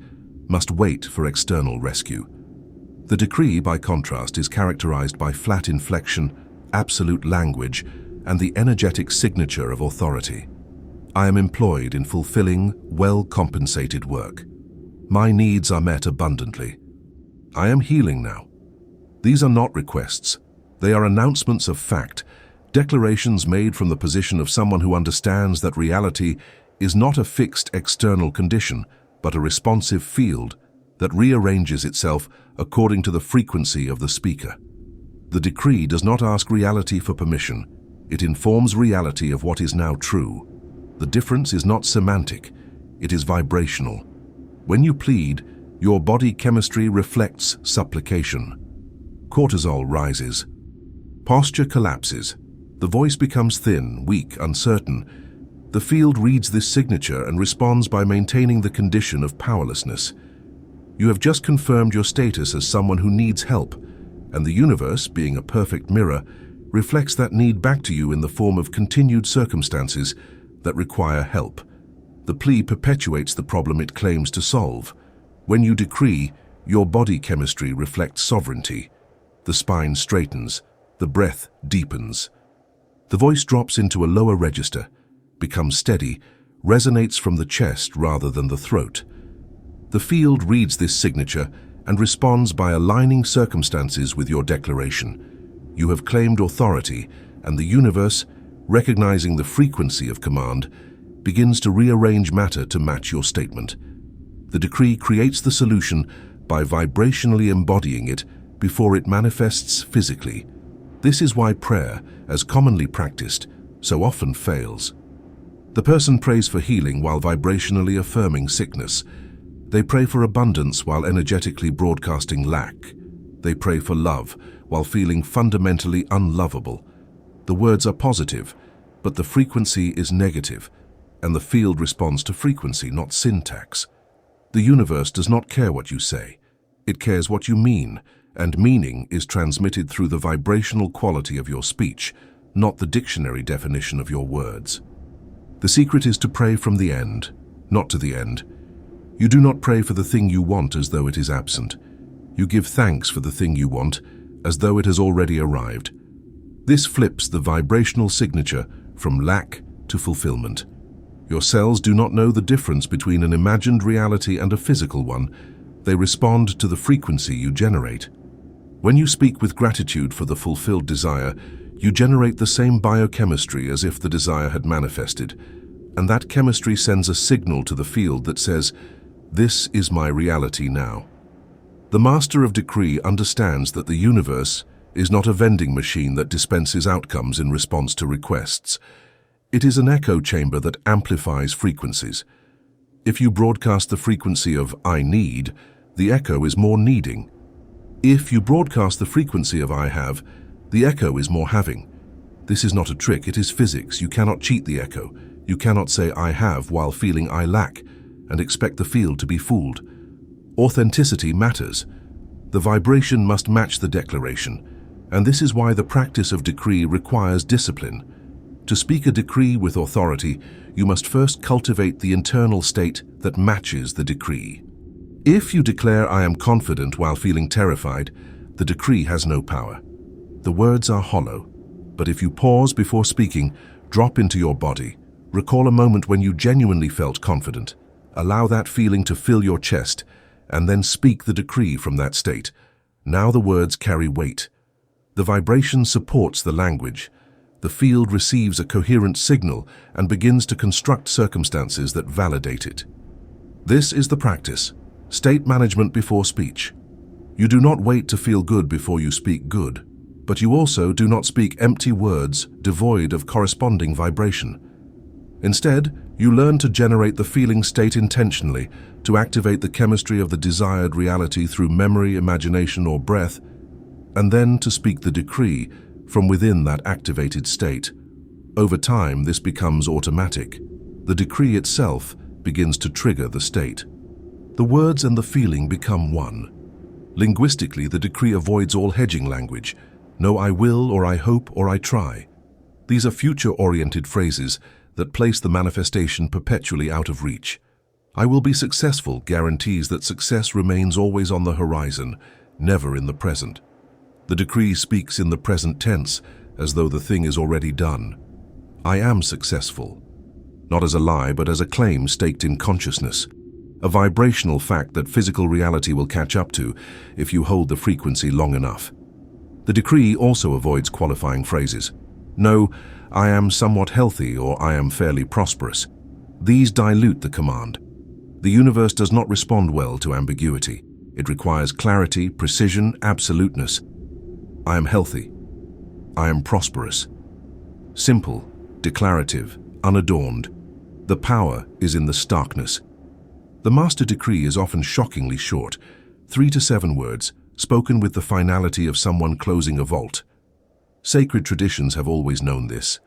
must wait for external rescue. The decree, by contrast, is characterized by flat inflection, absolute language, and the energetic signature of authority. I am employed in fulfilling well-compensated work. My needs are met abundantly. I am healing now. These are not requests. They are announcements of fact, declarations made from the position of someone who understands that reality is not a fixed external condition, but a responsive field that rearranges itself according to the frequency of the speaker. The decree does not ask reality for permission. It informs reality of what is now true. The difference is not semantic, it is vibrational. When you plead, your body chemistry reflects supplication. Cortisol rises. Posture collapses. The voice becomes thin, weak, uncertain. The field reads this signature and responds by maintaining the condition of powerlessness. You have just confirmed your status as someone who needs help, and the universe, being a perfect mirror, reflects that need back to you in the form of continued circumstances that require help. The plea perpetuates the problem it claims to solve. When you decree, your body chemistry reflects sovereignty. The spine straightens, the breath deepens. The voice drops into a lower register, becomes steady, resonates from the chest rather than the throat. The field reads this signature and responds by aligning circumstances with your declaration. You have claimed authority, and the universe, recognizing the frequency of command, begins to rearrange matter to match your statement. The decree creates the solution by vibrationally embodying it before it manifests physically. This is why prayer, as commonly practiced, so often fails. The person prays for healing while vibrationally affirming sickness. They pray for abundance while energetically broadcasting lack. They pray for love while feeling fundamentally unlovable. The words are positive, but the frequency is negative, and the field responds to frequency, not syntax. The universe does not care what you say. It cares what you mean, and meaning is transmitted through the vibrational quality of your speech, not the dictionary definition of your words. The secret is to pray from the end, not to the end. You do not pray for the thing you want as though it is absent. You give thanks for the thing you want as though it has already arrived. This flips the vibrational signature from lack to fulfillment. Your cells do not know the difference between an imagined reality and a physical one. They respond to the frequency you generate. When you speak with gratitude for the fulfilled desire, you generate the same biochemistry as if the desire had manifested, and that chemistry sends a signal to the field that says, "This is my reality now." The master of decree understands that the universe is not a vending machine that dispenses outcomes in response to requests. It is an echo chamber that amplifies frequencies. If you broadcast the frequency of "I need," the echo is more needing. If you broadcast the frequency of "I have," the echo is more having. This is not a trick, it is physics. You cannot cheat the echo. You cannot say "I have" while feeling "I lack" and expect the field to be fooled. Authenticity matters. The vibration must match the declaration, and this is why the practice of decree requires discipline. To speak a decree with authority, you must first cultivate the internal state that matches the decree. If you declare "I am confident" while feeling terrified, the decree has no power. The words are hollow. But if you pause before speaking, drop into your body, recall a moment when you genuinely felt confident, allow that feeling to fill your chest, and then speak the decree from that state. Now the words carry weight. The vibration supports the language. The field receives a coherent signal and begins to construct circumstances that validate it. This is the practice. State management before speech. You do not wait to feel good before you speak good, but you also do not speak empty words devoid of corresponding vibration. Instead, you learn to generate the feeling state intentionally, to activate the chemistry of the desired reality through memory, imagination, or breath, and then to speak the decree from within that activated state. Over time, this becomes automatic. The decree itself begins to trigger the state. The words and the feeling become one. Linguistically, the decree avoids all hedging language. No "I will" or "I hope" or "I try." These are future-oriented phrases that place the manifestation perpetually out of reach. "I will be successful" guarantees that success remains always on the horizon, never in the present. The decree speaks in the present tense, as though the thing is already done. "I am successful," not as a lie, but as a claim staked in consciousness, a vibrational fact that physical reality will catch up to if you hold the frequency long enough. The decree also avoids qualifying phrases. No, "I am somewhat healthy" or "I am fairly prosperous." These dilute the command. The universe does not respond well to ambiguity. It requires clarity, precision, absoluteness. "I am healthy." "I am prosperous." Simple, declarative, unadorned. The power is in the starkness. The master decree is often shockingly short, 3 to 7 words, spoken with the finality of someone closing a vault. Sacred traditions have always known this.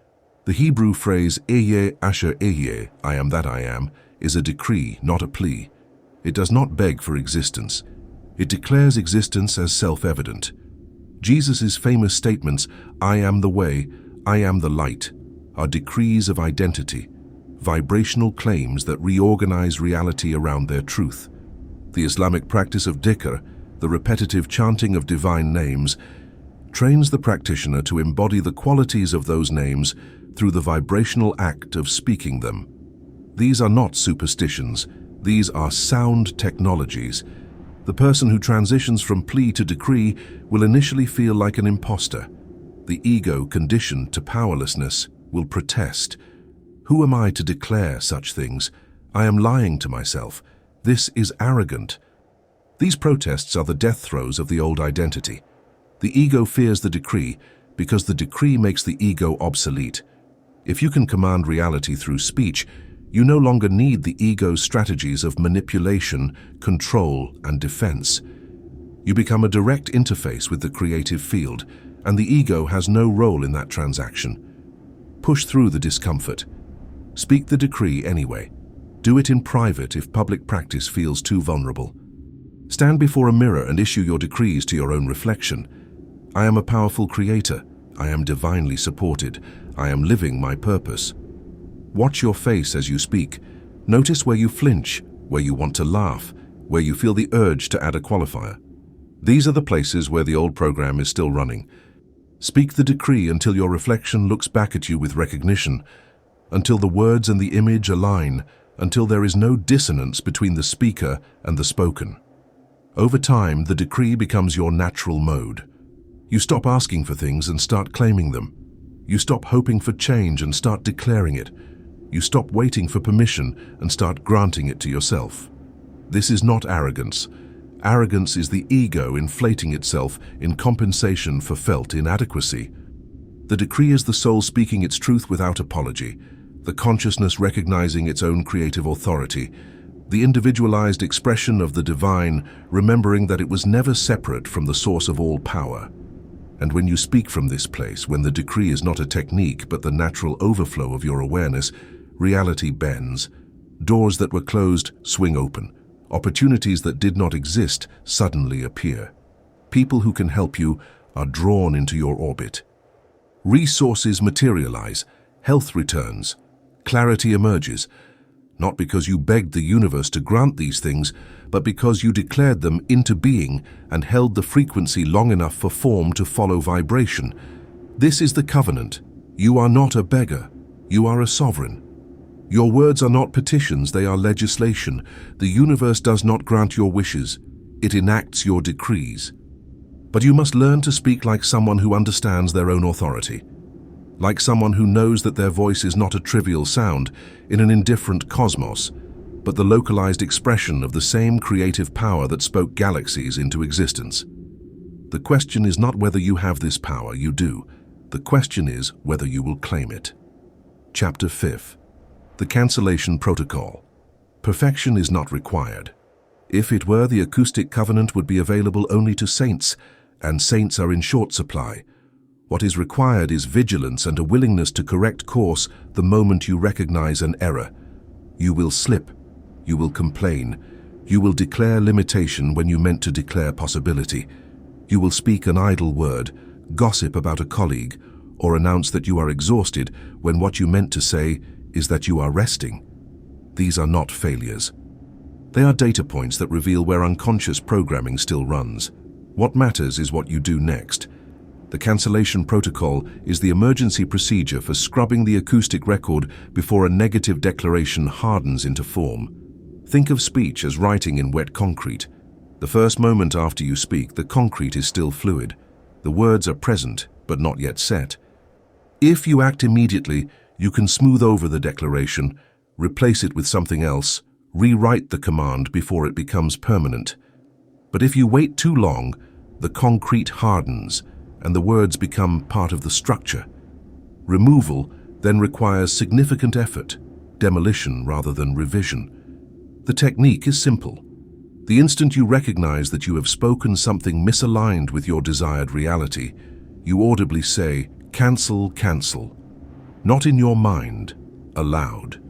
The Hebrew phrase "Ehyeh asher ehyeh," "I am that I am," is a decree, not a plea. It does not beg for existence. It declares existence as self-evident. Jesus' famous statements, "I am the way," "I am the light," are decrees of identity, vibrational claims that reorganize reality around their truth. The Islamic practice of dhikr, the repetitive chanting of divine names, trains the practitioner to embody the qualities of those names through the vibrational act of speaking them. These are not superstitions, these are sound technologies. The person who transitions from plea to decree will initially feel like an imposter. The ego, conditioned to powerlessness, will protest. "Who am I to declare such things? I am lying to myself. This is arrogant." These protests are the death throes of the old identity. The ego fears the decree because the decree makes the ego obsolete. If you can command reality through speech, you no longer need the ego's strategies of manipulation, control, and defense. You become a direct interface with the creative field, and the ego has no role in that transaction. Push through the discomfort. Speak the decree anyway. Do it in private if public practice feels too vulnerable. Stand before a mirror and issue your decrees to your own reflection. I am a powerful creator. I am divinely supported. I am living my purpose. Watch your face as you speak. Notice where you flinch, where you want to laugh, where you feel the urge to add a qualifier. These are the places where the old program is still running. Speak the decree until your reflection looks back at you with recognition, until the words and the image align, until there is no dissonance between the speaker and the spoken. Over time, the decree becomes your natural mode. You stop asking for things and start claiming them. You stop hoping for change and start declaring it. You stop waiting for permission and start granting it to yourself. This is not arrogance. Arrogance is the ego inflating itself in compensation for felt inadequacy. The decree is the soul speaking its truth without apology, the consciousness recognizing its own creative authority, the individualized expression of the divine, remembering that it was never separate from the source of all power. And when you speak from this place, when the decree is not a technique but the natural overflow of your awareness, reality bends. Doors that were closed swing open. Opportunities that did not exist suddenly appear. People who can help you are drawn into your orbit. Resources materialize, health returns, clarity emerges, not because you begged the universe to grant these things, but because you declared them into being and held the frequency long enough for form to follow vibration. This is the covenant. You are not a beggar. You are a sovereign. Your words are not petitions, they are legislation. The universe does not grant your wishes. It enacts your decrees. But you must learn to speak like someone who understands their own authority. Like someone who knows that their voice is not a trivial sound in an indifferent cosmos, but the localized expression of the same creative power that spoke galaxies into existence. The question is not whether you have this power, you do. The question is whether you will claim it. Chapter 5. The Cancellation Protocol. Perfection is not required. If it were, the Acoustic Covenant would be available only to saints, and saints are in short supply. What is required is vigilance and a willingness to correct course the moment you recognize an error. You will slip. You will complain. You will declare limitation when you meant to declare possibility. You will speak an idle word, gossip about a colleague, or announce that you are exhausted when what you meant to say is that you are resting. These are not failures. They are data points that reveal where unconscious programming still runs. What matters is what you do next. The cancellation protocol is the emergency procedure for scrubbing the acoustic record before a negative declaration hardens into form. Think of speech as writing in wet concrete. The first moment after you speak, the concrete is still fluid. The words are present, but not yet set. If you act immediately, you can smooth over the declaration, replace it with something else, rewrite the command before it becomes permanent. But if you wait too long, the concrete hardens, and the words become part of the structure. Removal then requires significant effort, demolition rather than revision. The technique is simple. The instant you recognize that you have spoken something misaligned with your desired reality, you audibly say, "Cancel, cancel." Not in your mind, aloud.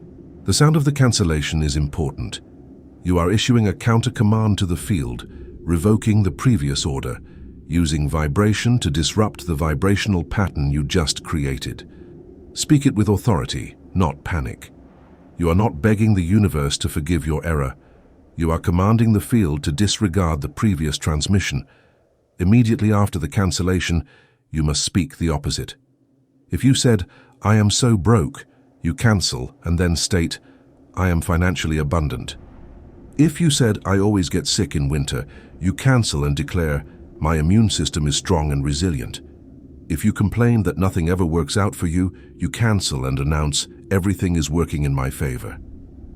The sound of the cancellation is important. You are issuing a counter-command to the field, revoking the previous order, using vibration to disrupt the vibrational pattern you just created. Speak it with authority, not panic. You are not begging the universe to forgive your error. You are commanding the field to disregard the previous transmission. Immediately after the cancellation, you must speak the opposite. If you said, "I am so broke," you cancel and then state, "I am financially abundant." If you said, "I always get sick in winter," you cancel and declare, "My immune system is strong and resilient." If you complain that nothing ever works out for you, you cancel and announce, "Everything is working in my favor."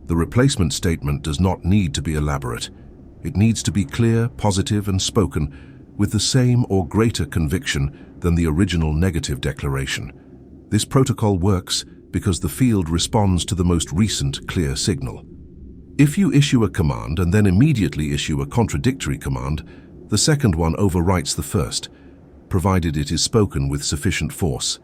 The replacement statement does not need to be elaborate. It needs to be clear, positive, and spoken with the same or greater conviction than the original negative declaration. This protocol works because the field responds to the most recent clear signal. If you issue a command and then immediately issue a contradictory command, the second one overwrites the first, provided it is spoken with sufficient force.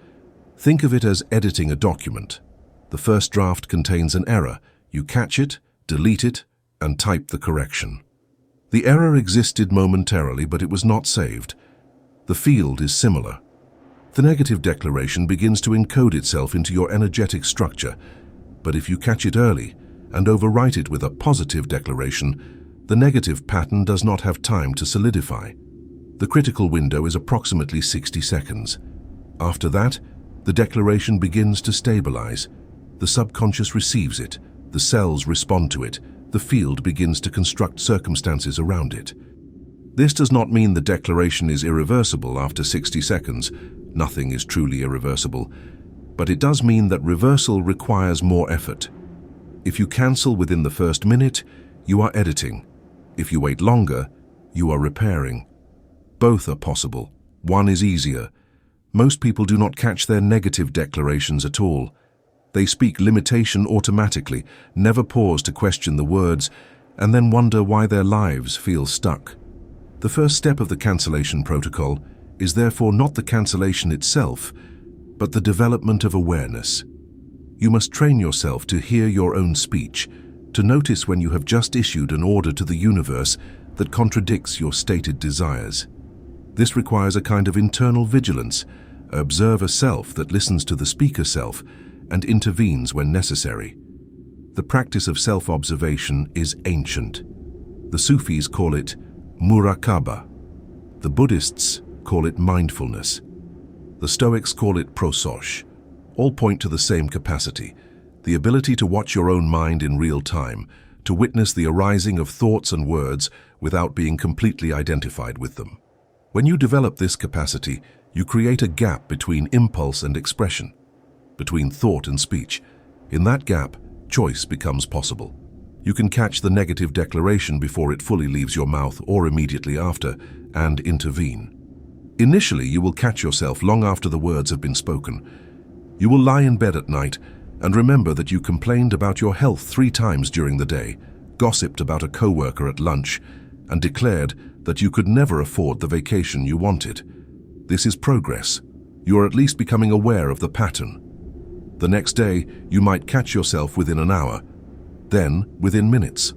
Think of it as editing a document. The first draft contains an error. You catch it, delete it, and type the correction. The error existed momentarily, but it was not saved. The field is similar. The negative declaration begins to encode itself into your energetic structure, but if you catch it early and overwrite it with a positive declaration, the negative pattern does not have time to solidify. The critical window is approximately 60 seconds. After that, the declaration begins to stabilize. The subconscious receives it, the cells respond to it, the field begins to construct circumstances around it. This does not mean the declaration is irreversible after 60 seconds. Nothing is truly irreversible. But it does mean that reversal requires more effort. If you cancel within the first minute, you are editing. If you wait longer, you are repairing. Both are possible. One is easier. Most people do not catch their negative declarations at all. They speak limitation automatically, never pause to question the words, and then wonder why their lives feel stuck. The first step of the cancellation protocol is therefore not the cancellation itself, but the development of awareness. You must train yourself to hear your own speech, to notice when you have just issued an order to the universe that contradicts your stated desires. This requires a kind of internal vigilance, an observer self that listens to the speaker self and intervenes when necessary. The practice of self-observation is ancient. The Sufis call it muraqaba. The Buddhists call it mindfulness. The Stoics call it prososh. All point to the same capacity, the ability to watch your own mind in real time, to witness the arising of thoughts and words without being completely identified with them. When you develop this capacity, you create a gap between impulse and expression, between thought and speech. In that gap, choice becomes possible. You can catch the negative declaration before it fully leaves your mouth or immediately after, and intervene. Initially, you will catch yourself long after the words have been spoken. You will lie in bed at night and remember that you complained about your health 3 times during the day, gossiped about a coworker at lunch, and declared that you could never afford the vacation you wanted. This is progress. You are at least becoming aware of the pattern. The next day, you might catch yourself within an hour, then within minutes.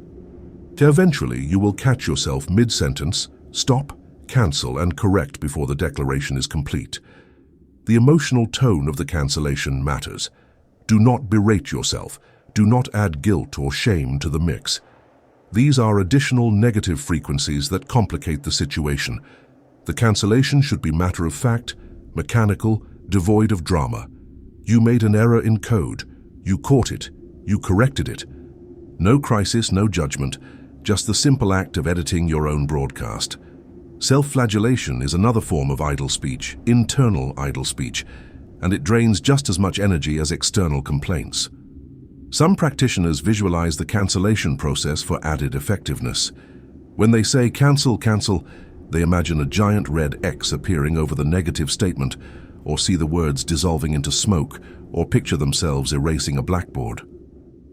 Eventually, you will catch yourself mid-sentence, stop, cancel, and correct before the declaration is complete. The emotional tone of the cancellation matters. Do not berate yourself. Do not add guilt or shame to the mix. These are additional negative frequencies that complicate the situation. The cancellation should be matter-of-fact, mechanical, devoid of drama. You made an error in code. You caught it. You corrected it. No crisis, no judgment, just the simple act of editing your own broadcast. Self-flagellation is another form of idle speech, internal idle speech, and it drains just as much energy as external complaints. Some practitioners visualize the cancellation process for added effectiveness. When they say cancel, cancel, they imagine a giant red X appearing over the negative statement, or see the words dissolving into smoke, or picture themselves erasing a blackboard.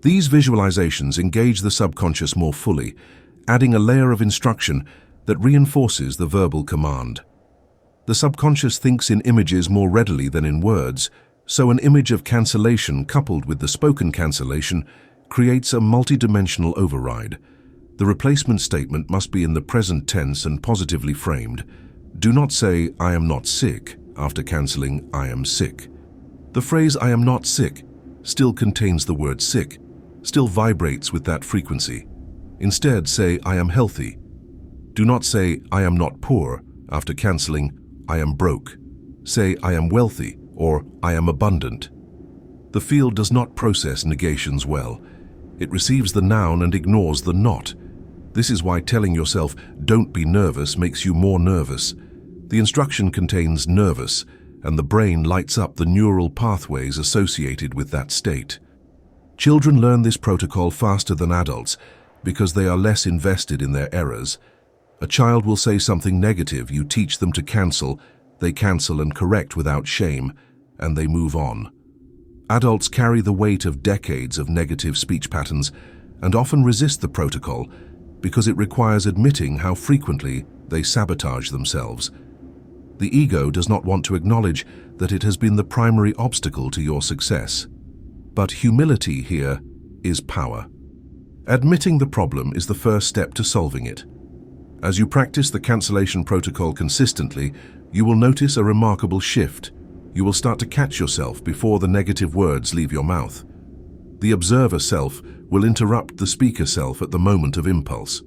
These visualizations engage the subconscious more fully, adding a layer of instruction that reinforces the verbal command. The subconscious thinks in images more readily than in words, so an image of cancellation coupled with the spoken cancellation creates a multidimensional override. The replacement statement must be in the present tense and positively framed. Do not say, "I am not sick," after cancelling, "I am sick." The phrase, "I am not sick," still contains the word sick, still vibrates with that frequency. Instead, say, "I am healthy." Do not say, "I am not poor," after cancelling, "I am broke." Say, "I am wealthy," or "I am abundant." The field does not process negations well. It receives the noun and ignores the not. This is why telling yourself, "Don't be nervous," makes you more nervous. The instruction contains nervous, and the brain lights up the neural pathways associated with that state. Children learn this protocol faster than adults, because they are less invested in their errors. A child will say something negative, you teach them to cancel, they cancel and correct without shame, and they move on. Adults carry the weight of decades of negative speech patterns and often resist the protocol because it requires admitting how frequently they sabotage themselves. The ego does not want to acknowledge that it has been the primary obstacle to your success. But humility here is power. Admitting the problem is the first step to solving it. As you practice the cancellation protocol consistently, you will notice a remarkable shift. You will start to catch yourself before the negative words leave your mouth. The observer self will interrupt the speaker self at the moment of impulse.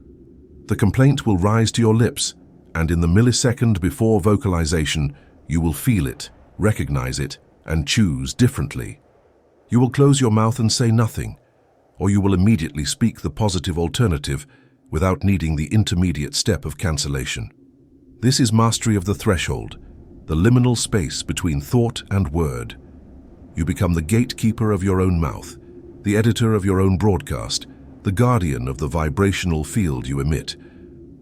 The complaint will rise to your lips, and in the millisecond before vocalization, you will feel it, recognize it, and choose differently. You will close your mouth and say nothing, or you will immediately speak the positive alternative without needing the intermediate step of cancellation. This is mastery of the threshold, the liminal space between thought and word. You become the gatekeeper of your own mouth, the editor of your own broadcast, the guardian of the vibrational field you emit.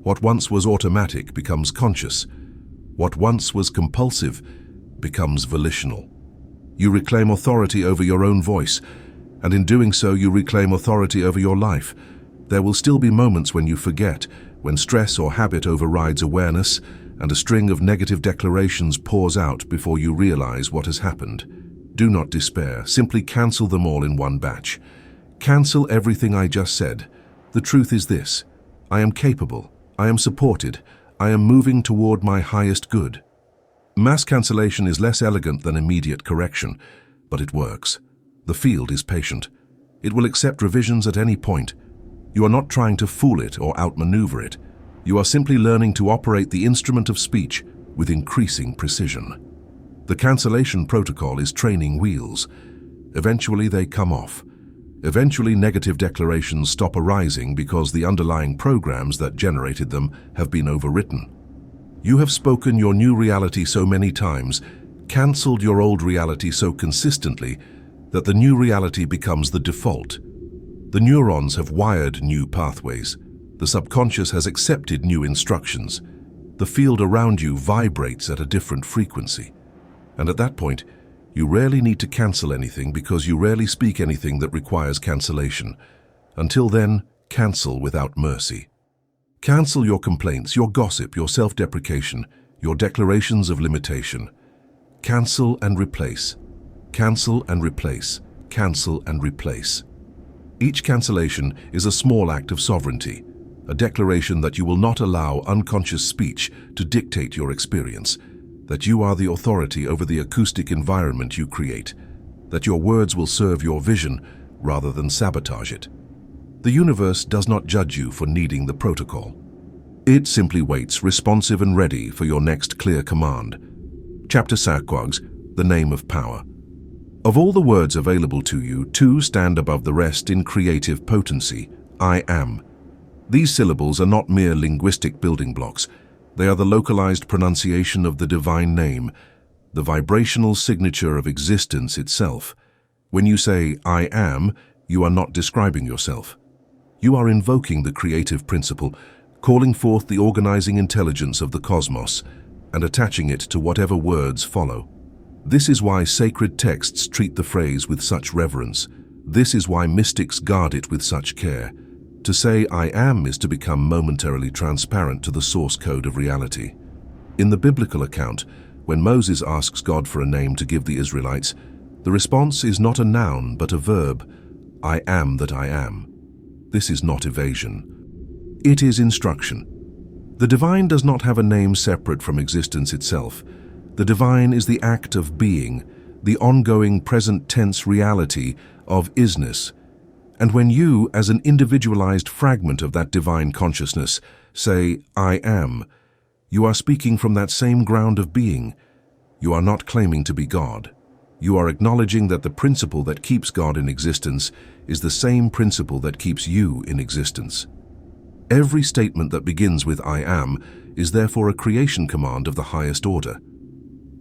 What once was automatic becomes conscious. What once was compulsive becomes volitional. You reclaim authority over your own voice, and in doing so you reclaim authority over your life. There will still be moments when you forget, when stress or habit overrides awareness, and a string of negative declarations pours out before you realize what has happened. Do not despair, simply cancel them all in one batch. Cancel everything I just said. The truth is this: I am capable, I am supported, I am moving toward my highest good. Mass cancellation is less elegant than immediate correction, but it works. The field is patient. It will accept revisions at any point. You are not trying to fool it or outmaneuver it. You are simply learning to operate the instrument of speech with increasing precision. The cancellation protocol is training wheels. Eventually they come off. Eventually negative declarations stop arising because the underlying programs that generated them have been overwritten. You have spoken your new reality so many times, cancelled your old reality so consistently, that the new reality becomes the default. The neurons have wired new pathways. The subconscious has accepted new instructions. The field around you vibrates at a different frequency. And at that point, you rarely need to cancel anything because you rarely speak anything that requires cancellation. Until then, cancel without mercy. Cancel your complaints, your gossip, your self-deprecation, your declarations of limitation. Cancel and replace. Cancel and replace. Cancel and replace. Each cancellation is a small act of sovereignty, a declaration that you will not allow unconscious speech to dictate your experience, that you are the authority over the acoustic environment you create, that your words will serve your vision rather than sabotage it. The universe does not judge you for needing the protocol. It simply waits, responsive and ready for your next clear command. Chapter Saquags, the name of power. Of all the words available to you, two stand above the rest in creative potency: I am. These syllables are not mere linguistic building blocks. They are the localized pronunciation of the divine name, the vibrational signature of existence itself. When you say, I am, you are not describing yourself. You are invoking the creative principle, calling forth the organizing intelligence of the cosmos, and attaching it to whatever words follow. This is why sacred texts treat the phrase with such reverence. This is why mystics guard it with such care. To say I am is to become momentarily transparent to the source code of reality. In the biblical account, when Moses asks God for a name to give the Israelites, the response is not a noun but a verb: I am that I am. This is not evasion. It is instruction. The divine does not have a name separate from existence itself. The divine is the act of being, the ongoing present tense reality of isness. And when you, as an individualized fragment of that divine consciousness, say, I am, you are speaking from that same ground of being. You are not claiming to be God. You are acknowledging that the principle that keeps God in existence is the same principle that keeps you in existence. Every statement that begins with I am is therefore a creation command of the highest order.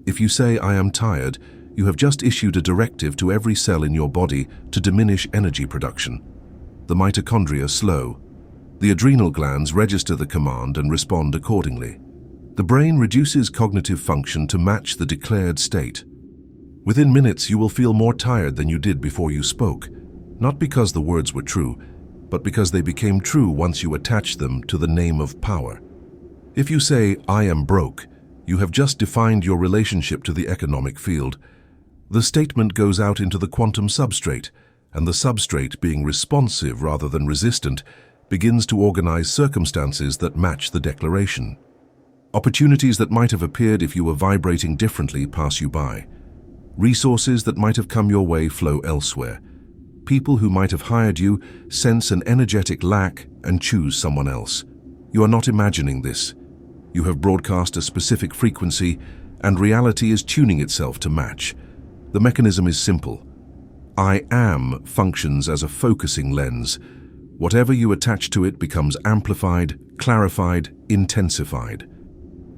If you say, I am tired, you have just issued a directive to every cell in your body to diminish energy production. The mitochondria slow, The adrenal glands register the command and respond accordingly. The brain reduces cognitive function to match the declared state. Within minutes, you will feel more tired than you did before you spoke, not because the words were true, but because they became true once you attached them to the name of power. If you say, "I am broke," you have just defined your relationship to the economic field. The statement goes out into the quantum substrate, and the substrate, being responsive rather than resistant, begins to organize circumstances that match the declaration. Opportunities that might have appeared if you were vibrating differently pass you by. Resources that might have come your way flow elsewhere. People who might have hired you sense an energetic lack and choose someone else. You are not imagining this. You have broadcast a specific frequency, and reality is tuning itself to match. The mechanism is simple. I am functions as a focusing lens. Whatever you attach to it becomes amplified, clarified, intensified.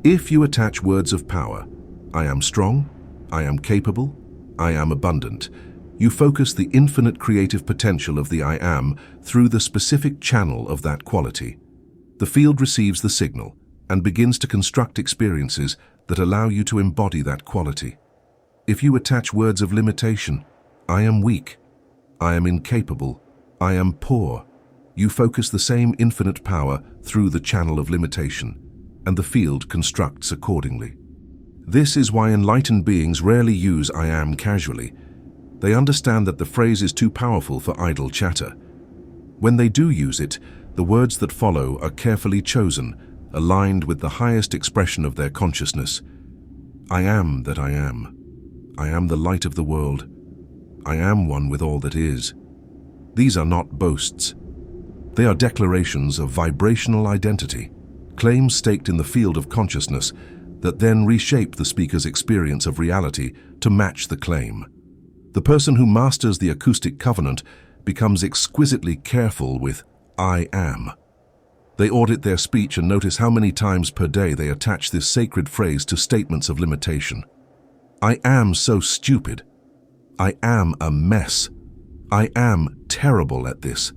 If you attach words of power, I am strong, I am capable, I am abundant, you focus the infinite creative potential of the I am through the specific channel of that quality. The field receives the signal and begins to construct experiences that allow you to embody that quality. If you attach words of limitation, I am weak, I am incapable, I am poor, you focus the same infinite power through the channel of limitation, and the field constructs accordingly. This is why enlightened beings rarely use I am casually. They understand that the phrase is too powerful for idle chatter. When they do use it, the words that follow are carefully chosen, aligned with the highest expression of their consciousness. I am that I am. I am the light of the world. I am one with all that is. These are not boasts. They are declarations of vibrational identity, claims staked in the field of consciousness that then reshape the speaker's experience of reality to match the claim. The person who masters the Acoustic Covenant becomes exquisitely careful with I am. They audit their speech and notice how many times per day they attach this sacred phrase to statements of limitation. I am so stupid. I am a mess. I am terrible at this.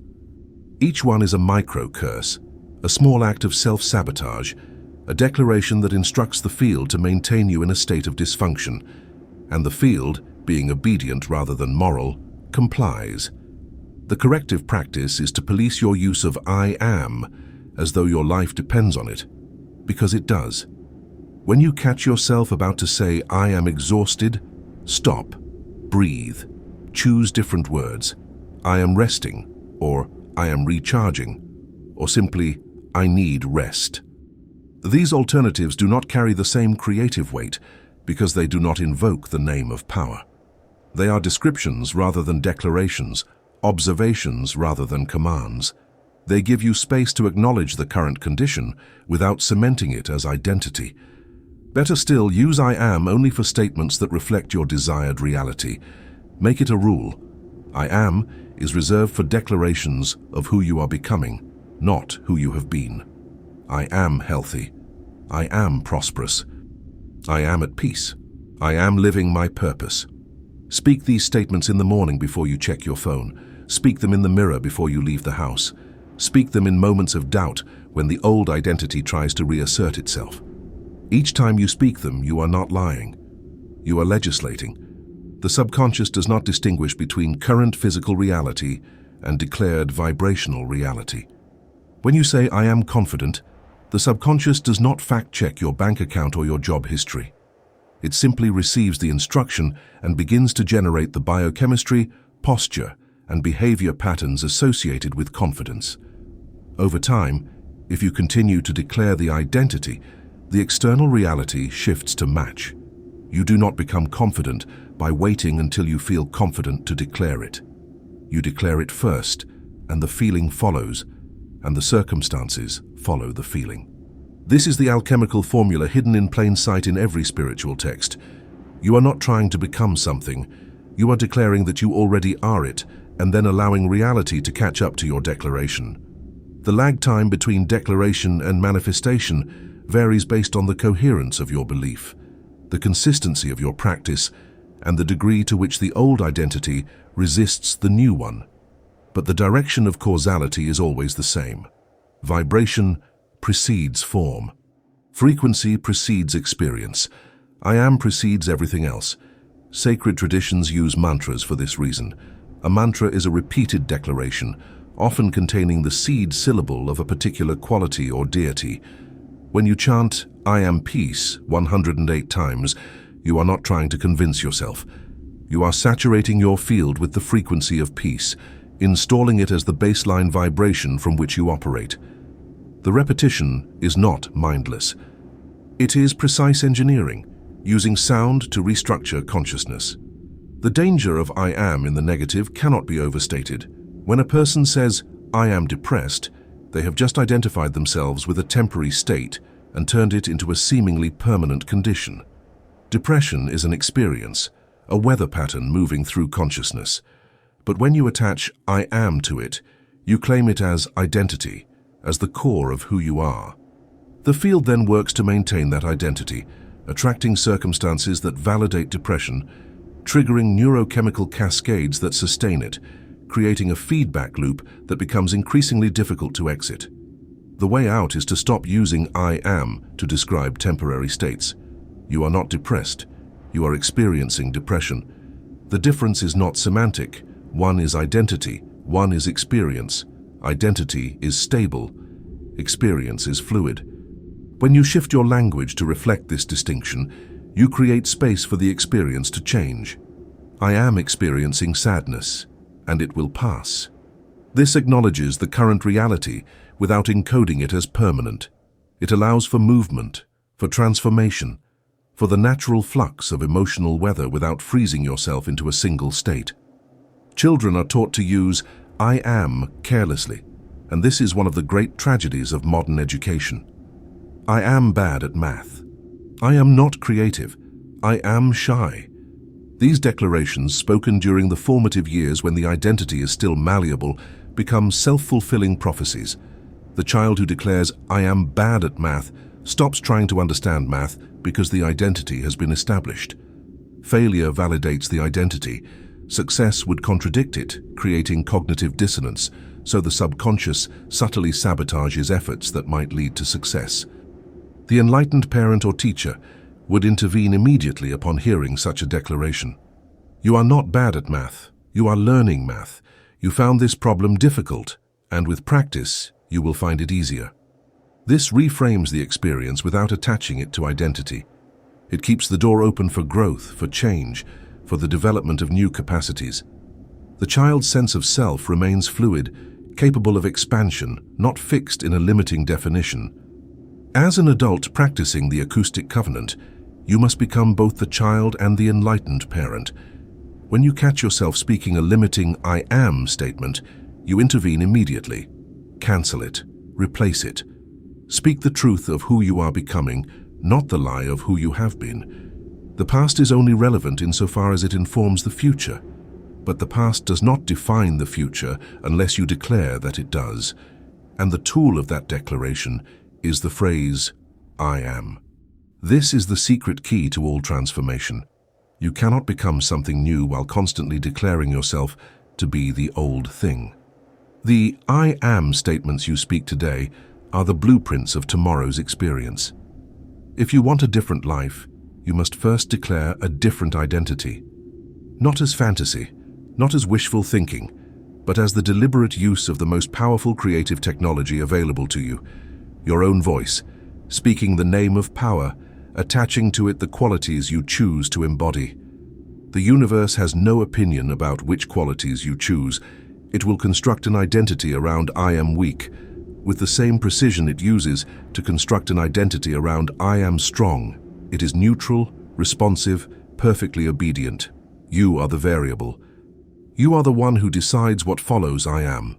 Each one is a micro-curse, a small act of self-sabotage, a declaration that instructs the field to maintain you in a state of dysfunction, and the field, being obedient rather than moral, complies. The corrective practice is to police your use of I am as though your life depends on it, because it does. When you catch yourself about to say, I am exhausted, stop, breathe, choose different words. I am resting, or I am recharging, or simply, I need rest. These alternatives do not carry the same creative weight because they do not invoke the name of power. They are descriptions rather than declarations, observations rather than commands. They give you space to acknowledge the current condition without cementing it as identity. Better still, use I am only for statements that reflect your desired reality. Make it a rule. I am is reserved for declarations of who you are becoming, not who you have been. I am healthy. I am prosperous. I am at peace. I am living my purpose. Speak these statements in the morning before you check your phone. Speak them in the mirror before you leave the house. Speak them in moments of doubt when the old identity tries to reassert itself. Each time you speak them, you are not lying. You are legislating. The subconscious does not distinguish between current physical reality and declared vibrational reality. When you say, I am confident, the subconscious does not fact-check your bank account or your job history. It simply receives the instruction and begins to generate the biochemistry, posture, and behavior patterns associated with confidence. Over time, if you continue to declare the identity, the external reality shifts to match. You do not become confident by waiting until you feel confident to declare it. You declare it first, and the feeling follows, and the circumstances follow the feeling. This is the alchemical formula hidden in plain sight in every spiritual text. You are not trying to become something. You are declaring that you already are it, and then allowing reality to catch up to your declaration. The lag time between declaration and manifestation varies based on the coherence of your belief, the consistency of your practice, and the degree to which the old identity resists the new one. But the direction of causality is always the same. Vibration precedes form. Frequency precedes experience. I am precedes everything else. Sacred traditions use mantras for this reason. A mantra is a repeated declaration, often containing the seed syllable of a particular quality or deity. When you chant, "I am peace," 108 times, you are not trying to convince yourself. You are saturating your field with the frequency of peace, installing it as the baseline vibration from which you operate. The repetition is not mindless. It is precise engineering, using sound to restructure consciousness. The danger of "I am" in the negative cannot be overstated. When a person says, "I am depressed," they have just identified themselves with a temporary state and turned it into a seemingly permanent condition. Depression is an experience, a weather pattern moving through consciousness. But when you attach "I am" to it, you claim it as identity, as the core of who you are. The field then works to maintain that identity, attracting circumstances that validate depression, triggering neurochemical cascades that sustain it, creating a feedback loop that becomes increasingly difficult to exit. The way out is to stop using "I am" to describe temporary states. You are not depressed. You are experiencing depression. The difference is not semantic. One is identity, one is experience. Identity is stable. Experience is fluid. When you shift your language to reflect this distinction, you create space for the experience to change. I am experiencing sadness, and it will pass. This acknowledges the current reality without encoding it as permanent. It allows for movement, for transformation, for the natural flux of emotional weather without freezing yourself into a single state. Children are taught to use "I am" carelessly, and this is one of the great tragedies of modern education. I am bad at math. I am not creative. I am shy. These declarations, spoken during the formative years when the identity is still malleable, become self-fulfilling prophecies. The child who declares, "I am bad at math," stops trying to understand math because the identity has been established. Failure validates the identity. Success would contradict it, creating cognitive dissonance, so the subconscious subtly sabotages efforts that might lead to success. The enlightened parent or teacher would intervene immediately upon hearing such a declaration. You are not bad at math. You are learning math. You found this problem difficult, and with practice, you will find it easier. This reframes the experience without attaching it to identity. It keeps the door open for growth, for change, for the development of new capacities. The child's sense of self remains fluid, capable of expansion, not fixed in a limiting definition. As an adult practicing the Acoustic Covenant, you must become both the child and the enlightened parent. When you catch yourself speaking a limiting "I am" statement, you intervene immediately. Cancel it. Replace it. Speak the truth of who you are becoming, not the lie of who you have been. The past is only relevant insofar as it informs the future, but the past does not define the future unless you declare that it does. And the tool of that declaration is the phrase, "I am." This is the secret key to all transformation. You cannot become something new while constantly declaring yourself to be the old thing. The "I am" statements you speak today are the blueprints of tomorrow's experience. If you want a different life, you must first declare a different identity. Not as fantasy, not as wishful thinking, but as the deliberate use of the most powerful creative technology available to you, your own voice, speaking the name of power, attaching to it the qualities you choose to embody. The universe has no opinion about which qualities you choose. It will construct an identity around "I am weak," with the same precision it uses to construct an identity around "I am strong." It is neutral, responsive, perfectly obedient. You are the variable. You are the one who decides what follows "I am."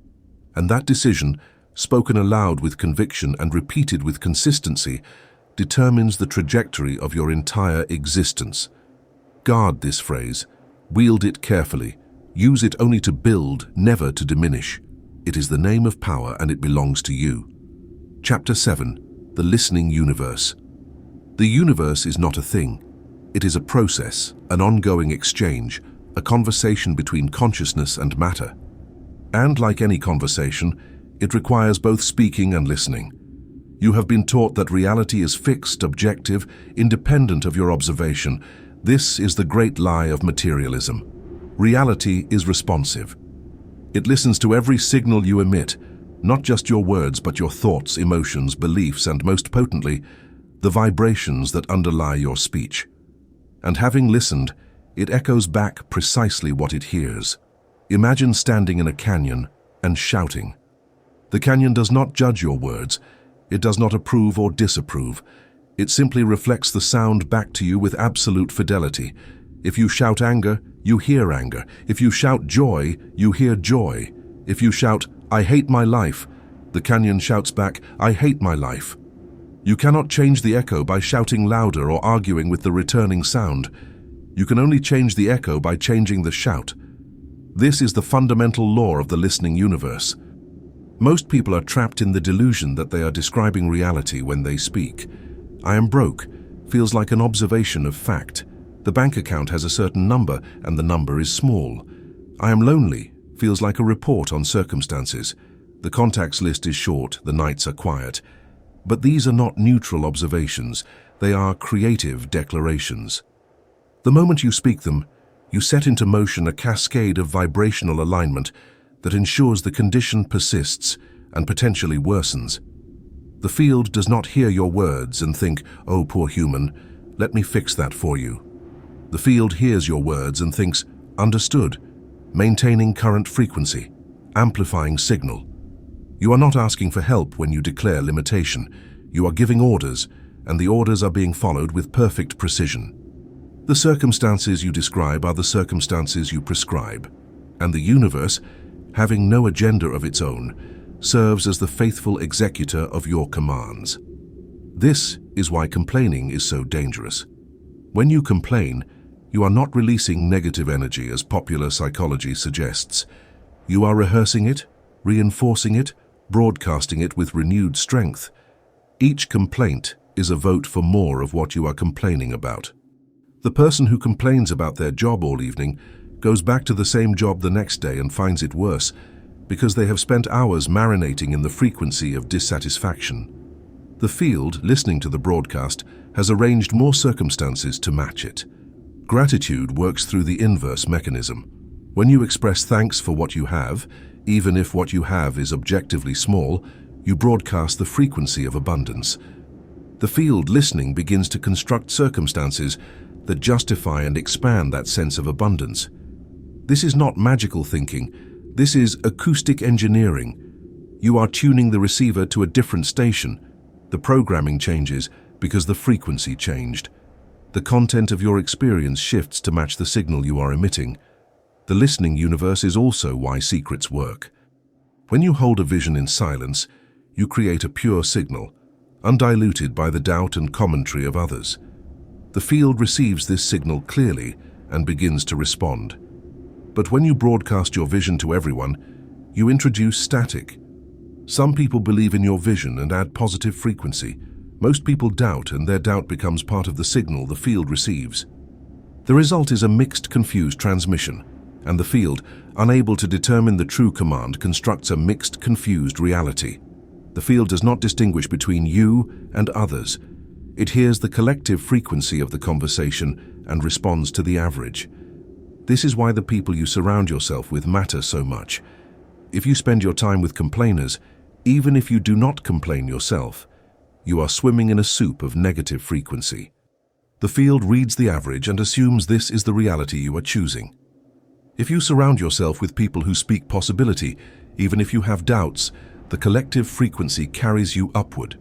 And that decision, spoken aloud with conviction and repeated with consistency, determines the trajectory of your entire existence. Guard this phrase. Wield it carefully. Use it only to build, never to diminish. It is the name of power and it belongs to you. Chapter 7. The Listening Universe. The universe is not a thing. It is a process, an ongoing exchange, a conversation between consciousness and matter. And like any conversation, It requires both speaking and listening. You have been taught that reality is fixed, objective, independent of your observation. This is the great lie of materialism. Reality is responsive. It listens to every signal you emit, not just your words, but your thoughts, emotions, beliefs, and most potently, the vibrations that underlie your speech. And having listened, it echoes back precisely what it hears. Imagine standing in a canyon and shouting. The canyon does not judge your words. It does not approve or disapprove. It simply reflects the sound back to you with absolute fidelity. If you shout anger, you hear anger. If you shout joy, you hear joy. If you shout, "I hate my life," the canyon shouts back, "I hate my life." You cannot change the echo by shouting louder or arguing with the returning sound. You can only change the echo by changing the shout. This is the fundamental law of the listening universe. Most people are trapped in the delusion that they are describing reality when they speak. "I am broke" feels like an observation of fact. The bank account has a certain number, and the number is small. "I am lonely" feels like a report on circumstances. The contacts list is short, the nights are quiet. But these are not neutral observations, they are creative declarations. The moment you speak them, you set into motion a cascade of vibrational alignment that ensures the condition persists and potentially worsens. The field does not hear your words and think, "Oh, poor human, let me fix that for you." The field hears your words and thinks, "Understood, maintaining current frequency, amplifying signal." You are not asking for help when you declare limitation. You are giving orders, and the orders are being followed with perfect precision. The circumstances you describe are the circumstances you prescribe, and the universe, having no agenda of its own, serves as the faithful executor of your commands. This is why complaining is so dangerous. When you complain, you are not releasing negative energy as popular psychology suggests. You are rehearsing it, reinforcing it, broadcasting it with renewed strength. Each complaint is a vote for more of what you are complaining about. The person who complains about their job all evening goes back to the same job the next day and finds it worse because they have spent hours marinating in the frequency of dissatisfaction. The field, listening to the broadcast, has arranged more circumstances to match it. Gratitude works through the inverse mechanism. When you express thanks for what you have, even if what you have is objectively small, you broadcast the frequency of abundance. The field listening begins to construct circumstances that justify and expand that sense of abundance. This is not magical thinking. This is acoustic engineering. You are tuning the receiver to a different station. The programming changes because the frequency changed. The content of your experience shifts to match the signal you are emitting. The listening universe is also why secrets work. When you hold a vision in silence, you create a pure signal, undiluted by the doubt and commentary of others. The field receives this signal clearly and begins to respond. But when you broadcast your vision to everyone, you introduce static. Some people believe in your vision and add positive frequency. Most people doubt, and their doubt becomes part of the signal the field receives. The result is a mixed, confused transmission, and the field, unable to determine the true command, constructs a mixed, confused reality. The field does not distinguish between you and others. It hears the collective frequency of the conversation and responds to the average. This is why the people you surround yourself with matter so much. If you spend your time with complainers, even if you do not complain yourself, you are swimming in a soup of negative frequency. The field reads the average and assumes this is the reality you are choosing. If you surround yourself with people who speak possibility, even if you have doubts, the collective frequency carries you upward.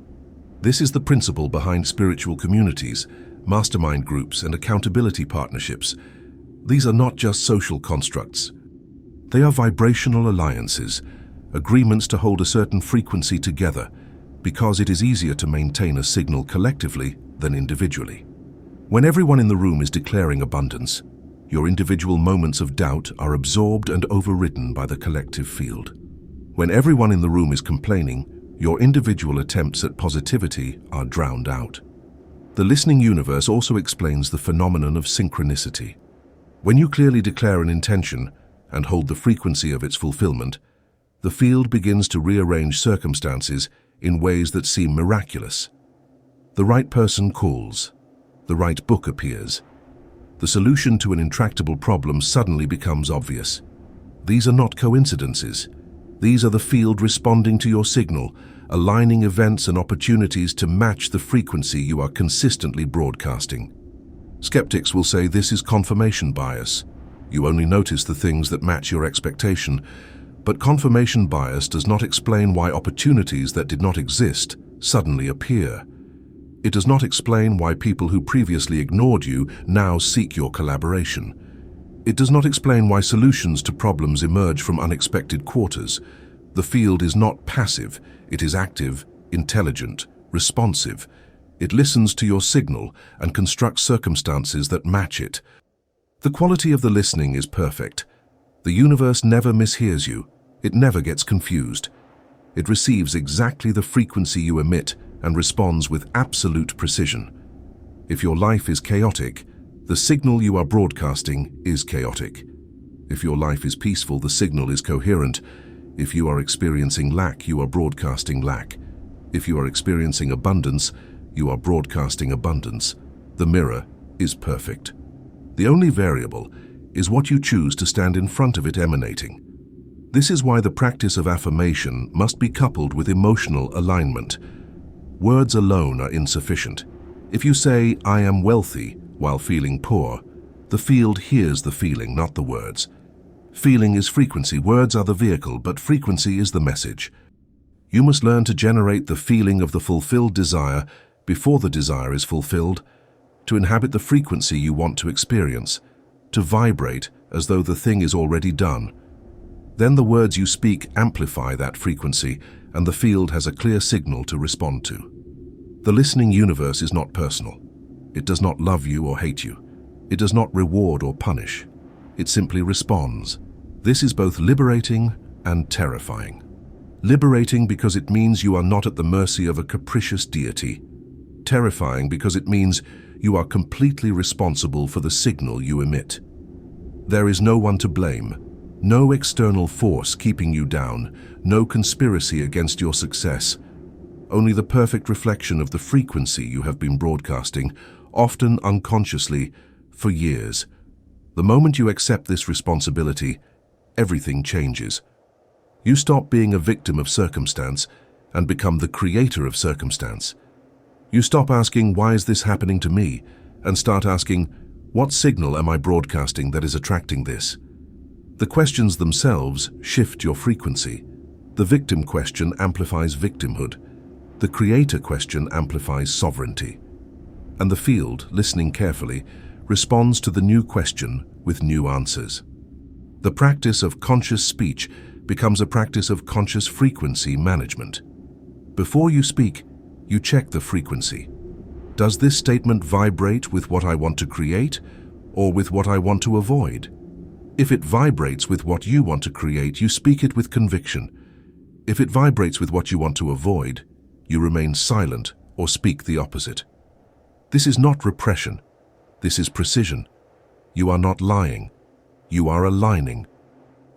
This is the principle behind spiritual communities, mastermind groups, and accountability partnerships. These are not just social constructs. They are vibrational alliances, agreements to hold a certain frequency together, because it is easier to maintain a signal collectively than individually. When everyone in the room is declaring abundance, your individual moments of doubt are absorbed and overridden by the collective field. When everyone in the room is complaining, your individual attempts at positivity are drowned out. The listening universe also explains the phenomenon of synchronicity. When you clearly declare an intention and hold the frequency of its fulfillment, the field begins to rearrange circumstances in ways that seem miraculous. The right person calls. The right book appears. The solution to an intractable problem suddenly becomes obvious. These are not coincidences. These are the field responding to your signal, aligning events and opportunities to match the frequency you are consistently broadcasting. Skeptics will say this is confirmation bias. You only notice the things that match your expectation, but confirmation bias does not explain why opportunities that did not exist suddenly appear. It does not explain why people who previously ignored you now seek your collaboration. It does not explain why solutions to problems emerge from unexpected quarters. The field is not passive, it is active, intelligent, responsive. It listens to your signal and constructs circumstances that match it. The quality of the listening is perfect. The universe never mishears you. It never gets confused. It receives exactly the frequency you emit and responds with absolute precision. If your life is chaotic, the signal you are broadcasting is chaotic. If your life is peaceful, the signal is coherent. If you are experiencing lack, you are broadcasting lack. If you are experiencing abundance, you are broadcasting abundance. The mirror is perfect. The only variable is what you choose to stand in front of it emanating. This is why the practice of affirmation must be coupled with emotional alignment. Words alone are insufficient. If you say, "I am wealthy," while feeling poor, the field hears the feeling, not the words. Feeling is frequency, words are the vehicle, but frequency is the message. You must learn to generate the feeling of the fulfilled desire before the desire is fulfilled, to inhabit the frequency you want to experience, to vibrate as though the thing is already done. Then the words you speak amplify that frequency, and the field has a clear signal to respond to. The listening universe is not personal. It does not love you or hate you. It does not reward or punish. It simply responds. This is both liberating and terrifying. Liberating because it means you are not at the mercy of a capricious deity. Terrifying because it means you are completely responsible for the signal you emit. There is no one to blame. No external force keeping you down, no conspiracy against your success. Only the perfect reflection of the frequency you have been broadcasting, often unconsciously, for years. The moment you accept this responsibility, everything changes. You stop being a victim of circumstance and become the creator of circumstance. You stop asking, "Why is this happening to me?" and start asking, "What signal am I broadcasting that is attracting this?" The questions themselves shift your frequency. The victim question amplifies victimhood. The creator question amplifies sovereignty. And the field, listening carefully, responds to the new question with new answers. The practice of conscious speech becomes a practice of conscious frequency management. Before you speak, you check the frequency. Does this statement vibrate with what I want to create or with what I want to avoid? If it vibrates with what you want to create, you speak it with conviction. If it vibrates with what you want to avoid, you remain silent or speak the opposite. This is not repression. This is precision. You are not lying. You are aligning.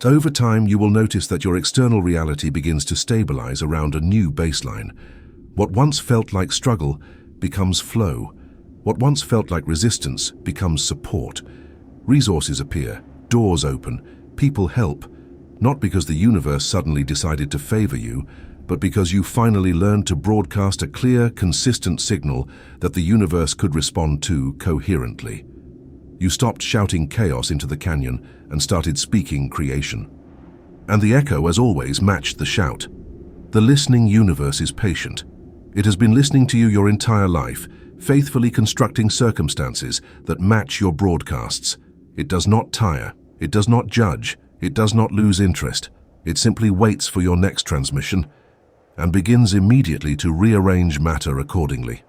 Over time, you will notice that your external reality begins to stabilize around a new baseline. What once felt like struggle becomes flow. What once felt like resistance becomes support. Resources appear, doors open, people help, not because the universe suddenly decided to favor you, but because you finally learned to broadcast a clear, consistent signal that the universe could respond to coherently. You stopped shouting chaos into the canyon and started speaking creation. And the echo, as always, matched the shout. The listening universe is patient. It has been listening to you your entire life, faithfully constructing circumstances that match your broadcasts. It does not tire. It does not judge. It does not lose interest. It simply waits for your next transmission and begins immediately to rearrange matter accordingly.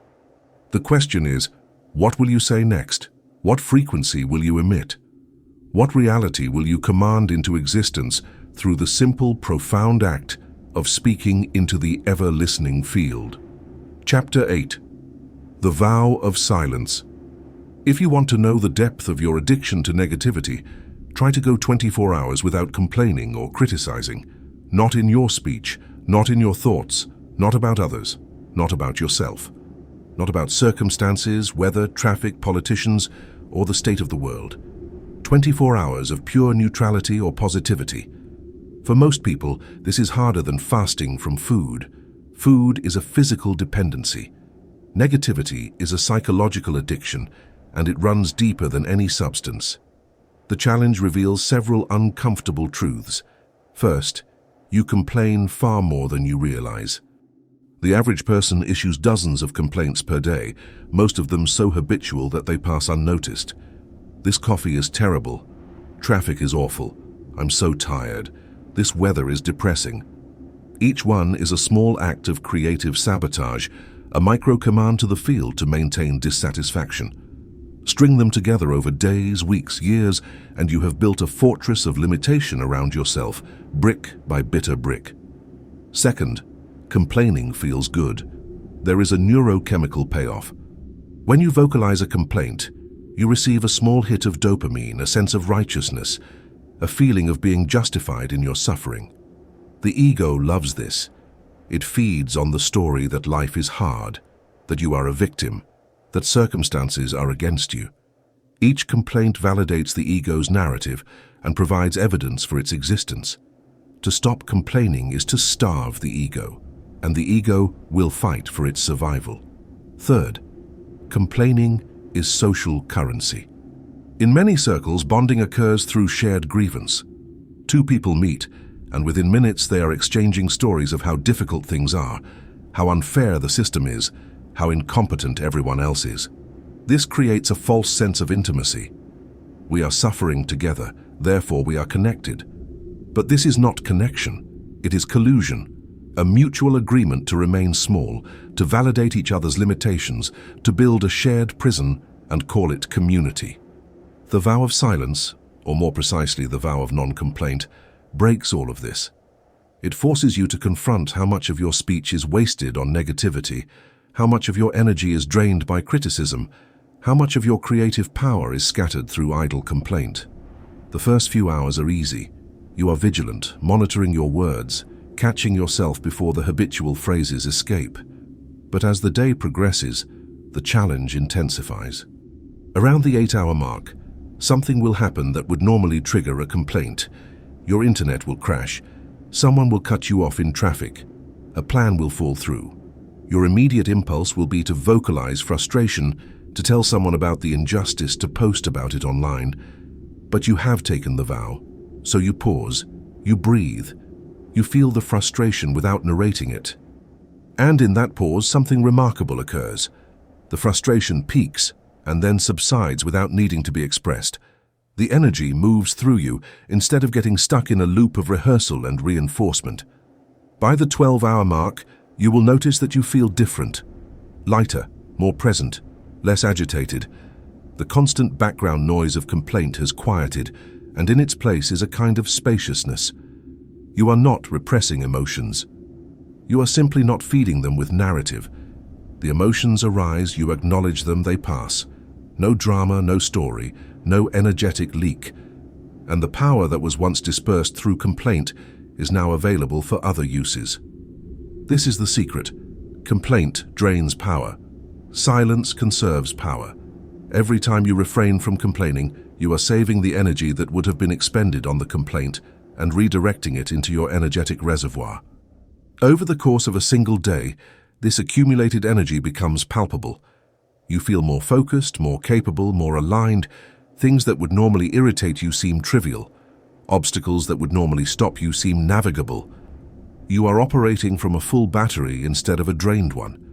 The question is, what will you say next? What frequency will you emit? What reality will you command into existence through the simple, profound act of speaking into the ever-listening field? Chapter 8. The Vow of Silence. If you want to know the depth of your addiction to negativity, try to go 24 hours without complaining or criticizing. Not in your speech, not in your thoughts, not about others, not about yourself. Not about circumstances, weather, traffic, politicians, or the state of the world. 24 hours of pure neutrality or positivity. For most people, this is harder than fasting from food. Food is a physical dependency. Negativity is a psychological addiction, and it runs deeper than any substance. The challenge reveals several uncomfortable truths. First, you complain far more than you realize. The average person issues dozens of complaints per day, most of them so habitual that they pass unnoticed. This coffee is terrible. Traffic is awful. I'm so tired. This weather is depressing. Each one is a small act of creative sabotage, a micro-command to the field to maintain dissatisfaction. String them together over days, weeks, years, and you have built a fortress of limitation around yourself, brick by bitter brick. Second, complaining feels good. There is a neurochemical payoff. When you vocalize a complaint, you receive a small hit of dopamine, a sense of righteousness, a feeling of being justified in your suffering. The ego loves this. It feeds on the story that life is hard, that you are a victim, that circumstances are against you. Each complaint validates the ego's narrative and provides evidence for its existence. To stop complaining is to starve the ego, and the ego will fight for its survival. Third, complaining is social currency. In many circles, bonding occurs through shared grievance. Two people meet, and within minutes they are exchanging stories of how difficult things are, how unfair the system is, how incompetent everyone else is. This creates a false sense of intimacy. We are suffering together, therefore we are connected. But this is not connection, it is collusion, a mutual agreement to remain small, to validate each other's limitations, to build a shared prison and call it community. The vow of silence, or more precisely the vow of non-complaint, breaks all of this. It forces you to confront how much of your speech is wasted on negativity, how much of your energy is drained by criticism, how much of your creative power is scattered through idle complaint. The first few hours are easy. You are vigilant, monitoring your words, catching yourself before the habitual phrases escape. But as the day progresses, the challenge intensifies. Around the 8-hour mark, something will happen that would normally trigger a complaint. Your internet will crash. Someone will cut you off in traffic. A plan will fall through. Your immediate impulse will be to vocalize frustration, to tell someone about the injustice, to post about it online. But you have taken the vow, so you pause, you breathe, you feel the frustration without narrating it. And in that pause, something remarkable occurs. The frustration peaks and then subsides without needing to be expressed. The energy moves through you instead of getting stuck in a loop of rehearsal and reinforcement. By the 12-hour mark, you will notice that you feel different, lighter, more present, less agitated. The constant background noise of complaint has quieted, and in its place is a kind of spaciousness. You are not repressing emotions. You are simply not feeding them with narrative. The emotions arise, you acknowledge them, they pass. No drama, no story, no energetic leak. And the power that was once dispersed through complaint is now available for other uses. This is the secret. Complaint drains power. Silence conserves power. Every time you refrain from complaining, you are saving the energy that would have been expended on the complaint and redirecting it into your energetic reservoir. Over the course of a single day, this accumulated energy becomes palpable. You feel more focused, more capable, more aligned. Things that would normally irritate you seem trivial. Obstacles that would normally stop you seem navigable. You are operating from a full battery instead of a drained one.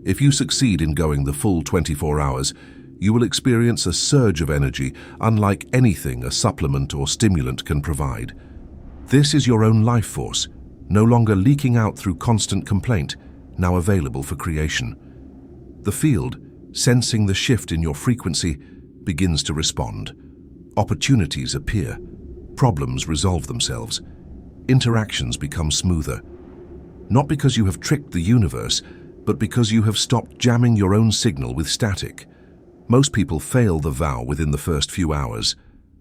If you succeed in going the full 24 hours, you will experience a surge of energy unlike anything a supplement or stimulant can provide. This is your own life force, no longer leaking out through constant complaint, now available for creation. The field, sensing the shift in your frequency, begins to respond. Opportunities appear. Problems resolve themselves. Interactions become smoother. Not because you have tricked the universe, but because you have stopped jamming your own signal with static. Most people fail the vow within the first few hours.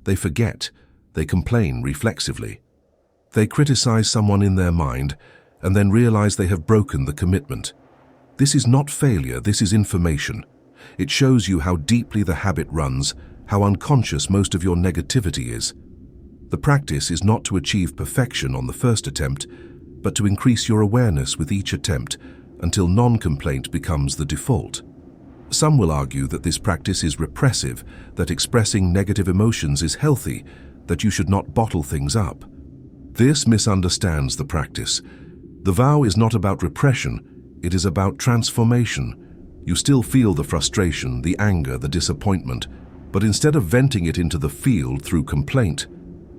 They forget. They complain reflexively. They criticize someone in their mind and then realize they have broken the commitment. This is not failure, this is information. It shows you how deeply the habit runs, how unconscious most of your negativity is. The practice is not to achieve perfection on the first attempt, but to increase your awareness with each attempt until non-complaint becomes the default. Some will argue that this practice is repressive, that expressing negative emotions is healthy, that you should not bottle things up. This misunderstands the practice. The vow is not about repression, it is about transformation. You still feel the frustration, the anger, the disappointment, but instead of venting it into the field through complaint,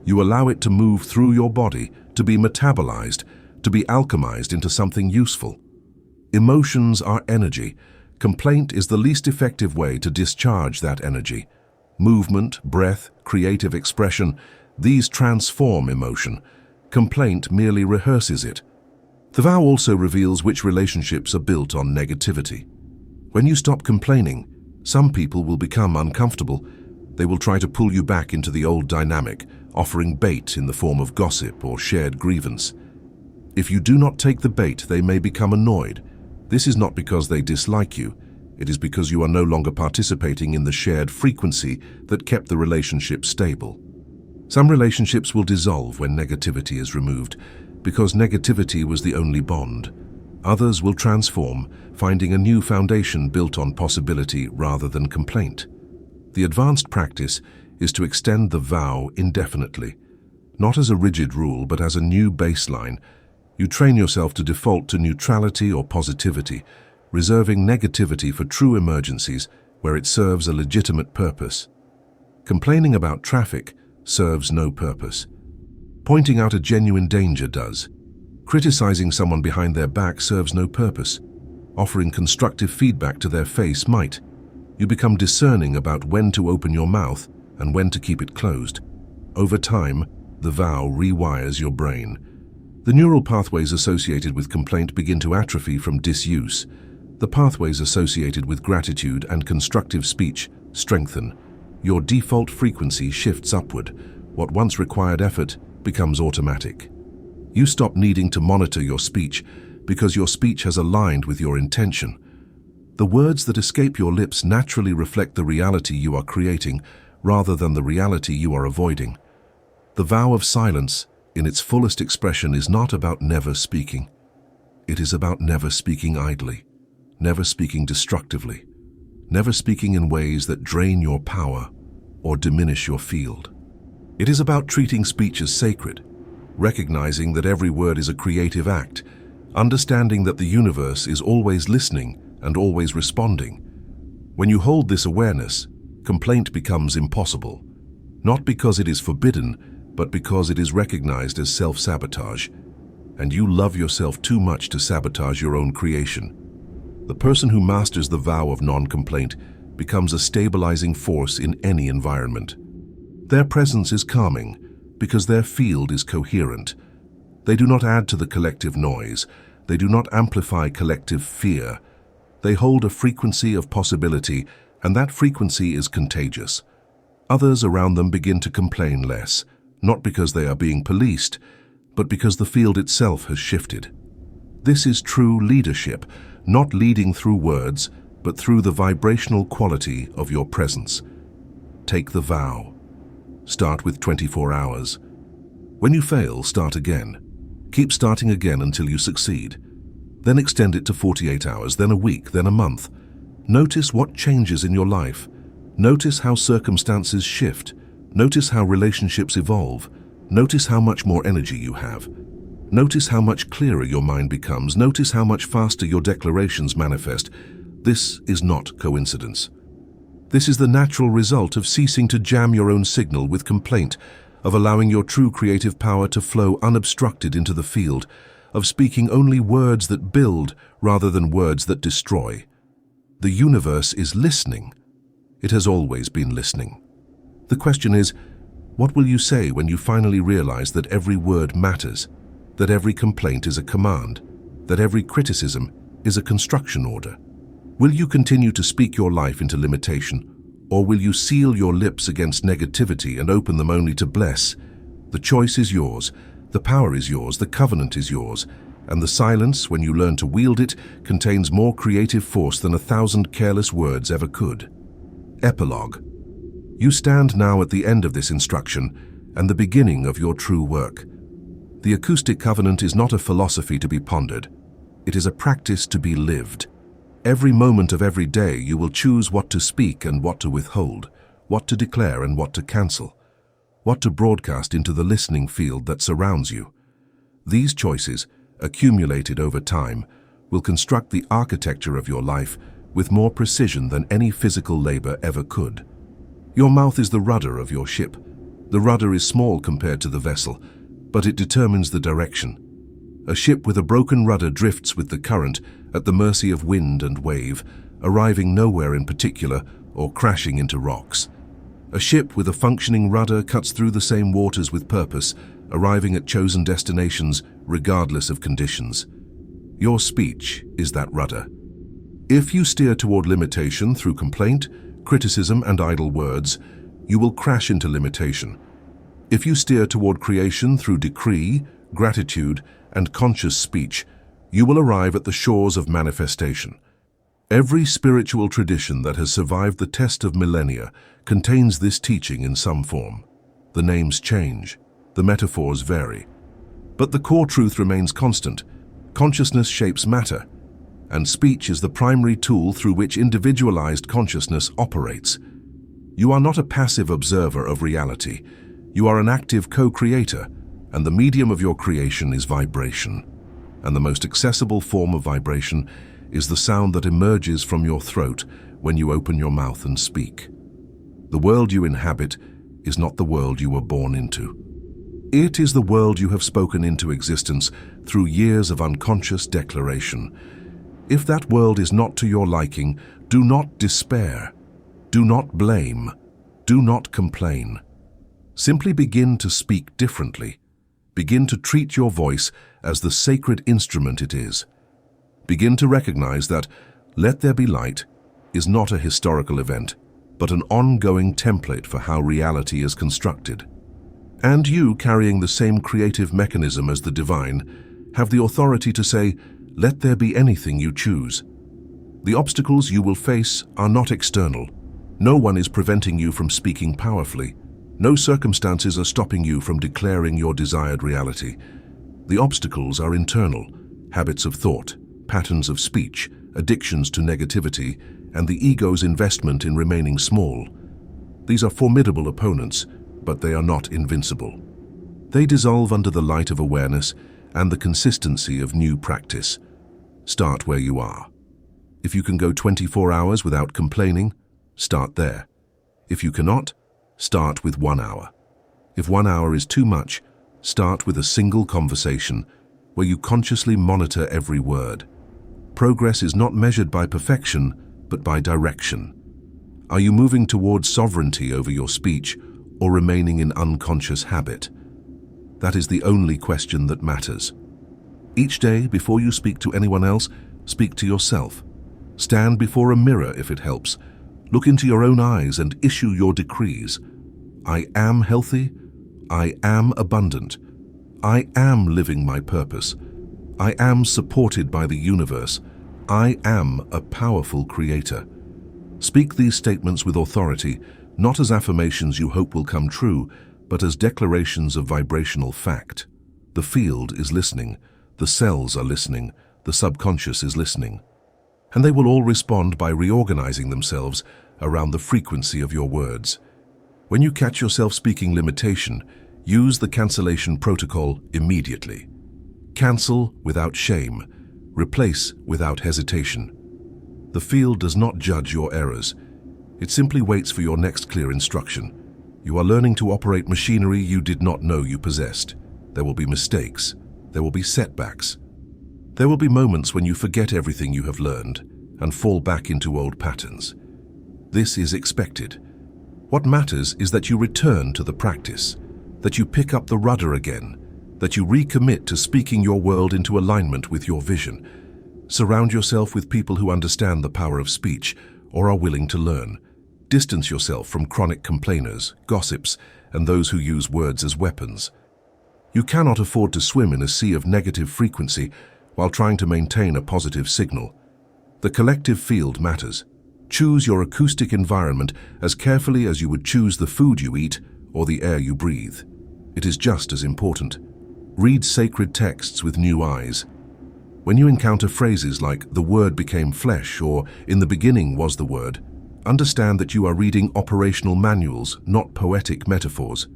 you allow it to move through your body, to be metabolized, to be alchemized into something useful. Emotions are energy. Complaint is the least effective way to discharge that energy. Movement, breath, creative expression, these transform emotion. Complaint merely rehearses it. The vow also reveals which relationships are built on negativity. When you stop complaining, some people will become uncomfortable. They will try to pull you back into the old dynamic, offering bait in the form of gossip or shared grievance. If you do not take the bait, they may become annoyed. This is not because they dislike you. It is because you are no longer participating in the shared frequency that kept the relationship stable. Some relationships will dissolve when negativity is removed, because negativity was the only bond. Others will transform, finding a new foundation built on possibility rather than complaint. The advanced practice is to extend the vow indefinitely, not as a rigid rule, but as a new baseline. You train yourself to default to neutrality or positivity, reserving negativity for true emergencies where it serves a legitimate purpose. Complaining about traffic serves no purpose. Pointing out a genuine danger does. Criticizing someone behind their back serves no purpose. Offering constructive feedback to their face might. You become discerning about when to open your mouth and when to keep it closed. Over time, the vow rewires your brain. The neural pathways associated with complaint begin to atrophy from disuse. The pathways associated with gratitude and constructive speech strengthen. Your default frequency shifts upward. What once required effort becomes automatic. You stop needing to monitor your speech because your speech has aligned with your intention. The words that escape your lips naturally reflect the reality you are creating rather than the reality you are avoiding. The vow of silence, in its fullest expression, is not about never speaking. It is about never speaking idly, never speaking destructively, never speaking in ways that drain your power or diminish your field. It is about treating speech as sacred, recognizing that every word is a creative act, understanding that the universe is always listening and always responding. When you hold this awareness, complaint becomes impossible, not because it is forbidden, but because it is recognized as self-sabotage, and you love yourself too much to sabotage your own creation. The person who masters the vow of non-complaint becomes a stabilizing force in any environment. Their presence is calming because their field is coherent. They do not add to the collective noise. They do not amplify collective fear. They hold a frequency of possibility, and that frequency is contagious. Others around them begin to complain less, not because they are being policed, but because the field itself has shifted. This is true leadership, not leading through words, but through the vibrational quality of your presence. Take the vow. Start with 24 hours. When you fail, start again. Keep starting again until you succeed. Then extend it to 48 hours, then a week, then a month. Notice what changes in your life. Notice how circumstances shift. Notice how relationships evolve. Notice how much more energy you have. Notice how much clearer your mind becomes. Notice how much faster your declarations manifest. This is not coincidence. This is the natural result of ceasing to jam your own signal with complaint, of allowing your true creative power to flow unobstructed into the field, of speaking only words that build rather than words that destroy. The universe is listening. It has always been listening. The question is, what will you say when you finally realize that every word matters, that every complaint is a command, that every criticism is a construction order? Will you continue to speak your life into limitation, or will you seal your lips against negativity and open them only to bless? The choice is yours. The power is yours, the covenant is yours, and the silence, when you learn to wield it, contains more creative force than 1,000 careless words ever could. Epilogue. You stand now at the end of this instruction and the beginning of your true work. The Acoustic Covenant is not a philosophy to be pondered. It is a practice to be lived. Every moment of every day you will choose what to speak and what to withhold, what to declare and what to cancel, what to broadcast into the listening field that surrounds you. These choices, accumulated over time, will construct the architecture of your life with more precision than any physical labor ever could. Your mouth is the rudder of your ship. The rudder is small compared to the vessel, but it determines the direction. A ship with a broken rudder drifts with the current at the mercy of wind and wave, arriving nowhere in particular or crashing into rocks. A ship with a functioning rudder cuts through the same waters with purpose, arriving at chosen destinations regardless of conditions. Your speech is that rudder. If you steer toward limitation through complaint, criticism, and idle words, you will crash into limitation. If you steer toward creation through decree, gratitude, and conscious speech, you will arrive at the shores of manifestation. Every spiritual tradition that has survived the test of millennia contains this teaching in some form. The names change, the metaphors vary, but the core truth remains constant. Consciousness shapes matter, and speech is the primary tool through which individualized consciousness operates. You are not a passive observer of reality. You are an active co-creator, and the medium of your creation is vibration. And the most accessible form of vibration is the sound that emerges from your throat when you open your mouth and speak. The world you inhabit is not the world you were born into. It is the world you have spoken into existence through years of unconscious declaration. If that world is not to your liking, do not despair. Do not blame. Do not complain. Simply begin to speak differently. Begin to treat your voice as the sacred instrument it is. Begin to recognize that "Let there be light" is not a historical event, but an ongoing template for how reality is constructed. And you, carrying the same creative mechanism as the divine, have the authority to say, "Let there be anything you choose." The obstacles you will face are not external. No one is preventing you from speaking powerfully. No circumstances are stopping you from declaring your desired reality. The obstacles are internal: habits of thought, patterns of speech, addictions to negativity, and the ego's investment in remaining small. These are formidable opponents, but they are not invincible. They dissolve under the light of awareness and the consistency of new practice. Start where you are. If you can go 24 hours without complaining, start there. If you cannot, start with 1 hour. If 1 hour is too much, start with a single conversation where you consciously monitor every word. Progress is not measured by perfection, but by direction. Are you moving towards sovereignty over your speech or remaining in unconscious habit? That is the only question that matters. Each day, before you speak to anyone else, speak to yourself. Stand before a mirror if it helps. Look into your own eyes and issue your decrees. I am healthy. I am abundant. I am living my purpose. I am supported by the universe. I am a powerful creator. Speak these statements with authority, not as affirmations you hope will come true, but as declarations of vibrational fact. The field is listening. The cells are listening. The subconscious is listening. And they will all respond by reorganizing themselves around the frequency of your words. When you catch yourself speaking limitation, use the cancellation protocol immediately. Cancel without shame. Replace without hesitation. The field does not judge your errors. It simply waits for your next clear instruction. You are learning to operate machinery you did not know you possessed. There will be mistakes. There will be setbacks. There will be moments when you forget everything you have learned and fall back into old patterns. This is expected. What matters is that you return to the practice, that you pick up the rudder again, that you recommit to speaking your world into alignment with your vision. Surround yourself with people who understand the power of speech or are willing to learn. Distance yourself from chronic complainers, gossips, and those who use words as weapons. You cannot afford to swim in a sea of negative frequency while trying to maintain a positive signal. The collective field matters. Choose your acoustic environment as carefully as you would choose the food you eat or the air you breathe. It is just as important. Read sacred texts with new eyes. When you encounter phrases like "the Word became flesh" or "in the beginning was the Word," understand that you are reading operational manuals, not poetic metaphors.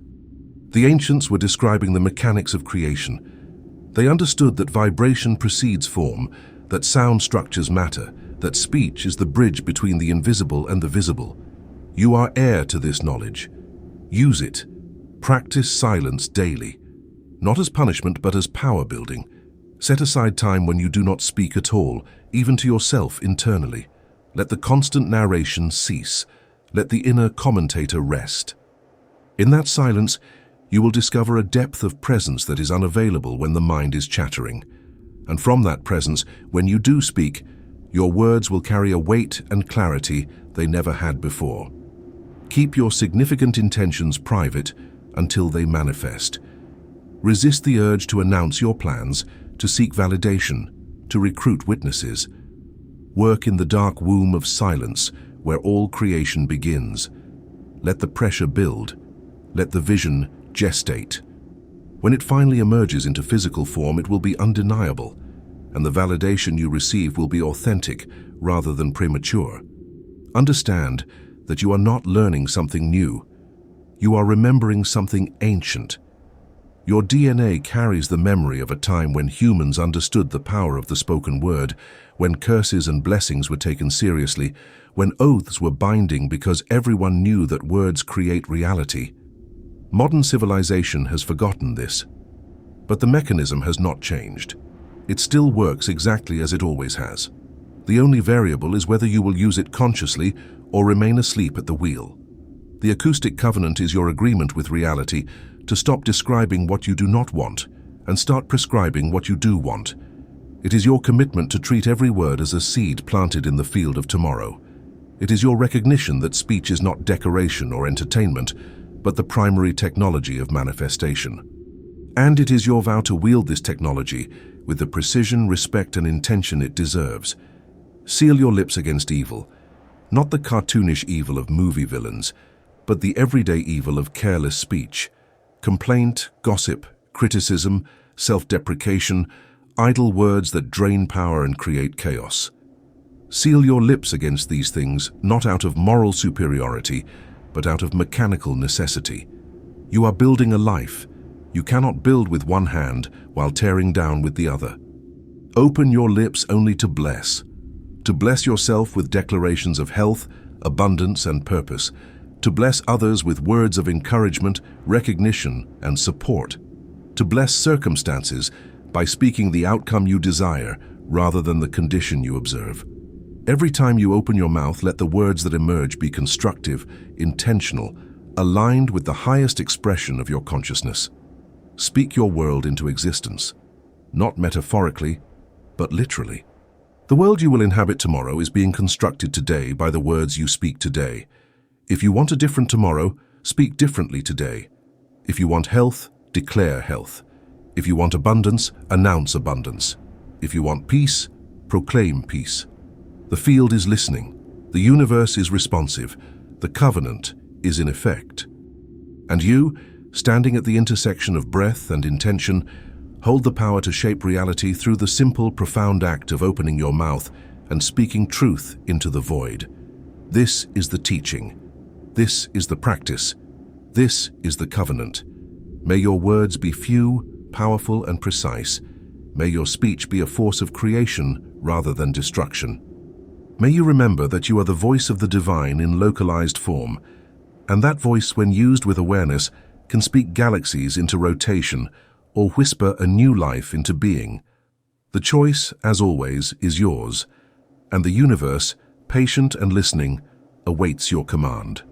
The ancients were describing the mechanics of creation. They understood that vibration precedes form, that sound structures matter, that speech is the bridge between the invisible and the visible. You are heir to this knowledge. Use it. Practice silence daily, not as punishment but as power building. Set aside time when you do not speak at all, even to yourself internally. Let the constant narration cease. Let the inner commentator rest. In that silence, you will discover a depth of presence that is unavailable when the mind is chattering. And from that presence, when you do speak, your words will carry a weight and clarity they never had before. Keep your significant intentions private until they manifest. Resist the urge to announce your plans, to seek validation, to recruit witnesses. Work in the dark womb of silence where all creation begins. Let the pressure build. Let the vision gestate. When it finally emerges into physical form, it will be undeniable, and the validation you receive will be authentic rather than premature. Understand that you are not learning something new. You are remembering something ancient. Your DNA carries the memory of a time when humans understood the power of the spoken word, when curses and blessings were taken seriously, when oaths were binding because everyone knew that words create reality. Modern civilization has forgotten this, but the mechanism has not changed. It still works exactly as it always has. The only variable is whether you will use it consciously or remain asleep at the wheel. The Acoustic Covenant is your agreement with reality to stop describing what you do not want and start prescribing what you do want. It is your commitment to treat every word as a seed planted in the field of tomorrow. It is your recognition that speech is not decoration or entertainment, but the primary technology of manifestation. And it is your vow to wield this technology with the precision, respect, and intention it deserves. Seal your lips against evil, not the cartoonish evil of movie villains, but the everyday evil of careless speech. Complaint, gossip, criticism, self-deprecation, idle words that drain power and create chaos. Seal your lips against these things, not out of moral superiority, but out of mechanical necessity. You are building a life. You cannot build with one hand while tearing down with the other. Open your lips only to bless yourself with declarations of health, abundance, and purpose, to bless others with words of encouragement, recognition, and support, to bless circumstances by speaking the outcome you desire rather than the condition you observe. Every time you open your mouth, let the words that emerge be constructive, intentional, aligned with the highest expression of your consciousness. Speak your world into existence, not metaphorically, but literally. The world you will inhabit tomorrow is being constructed today by the words you speak today. If you want a different tomorrow, speak differently today. If you want health, declare health. If you want abundance, announce abundance. If you want peace, proclaim peace. The field is listening. The universe is responsive. The covenant is in effect. And you, standing at the intersection of breath and intention, hold the power to shape reality through the simple, profound act of opening your mouth and speaking truth into the void. This is the teaching. This is the practice. This is the covenant. May your words be few, powerful, and precise. May your speech be a force of creation rather than destruction. May you remember that you are the voice of the divine in localized form, and that voice, when used with awareness, can speak galaxies into rotation or whisper a new life into being. The choice, as always, is yours, and the universe, patient and listening, awaits your command.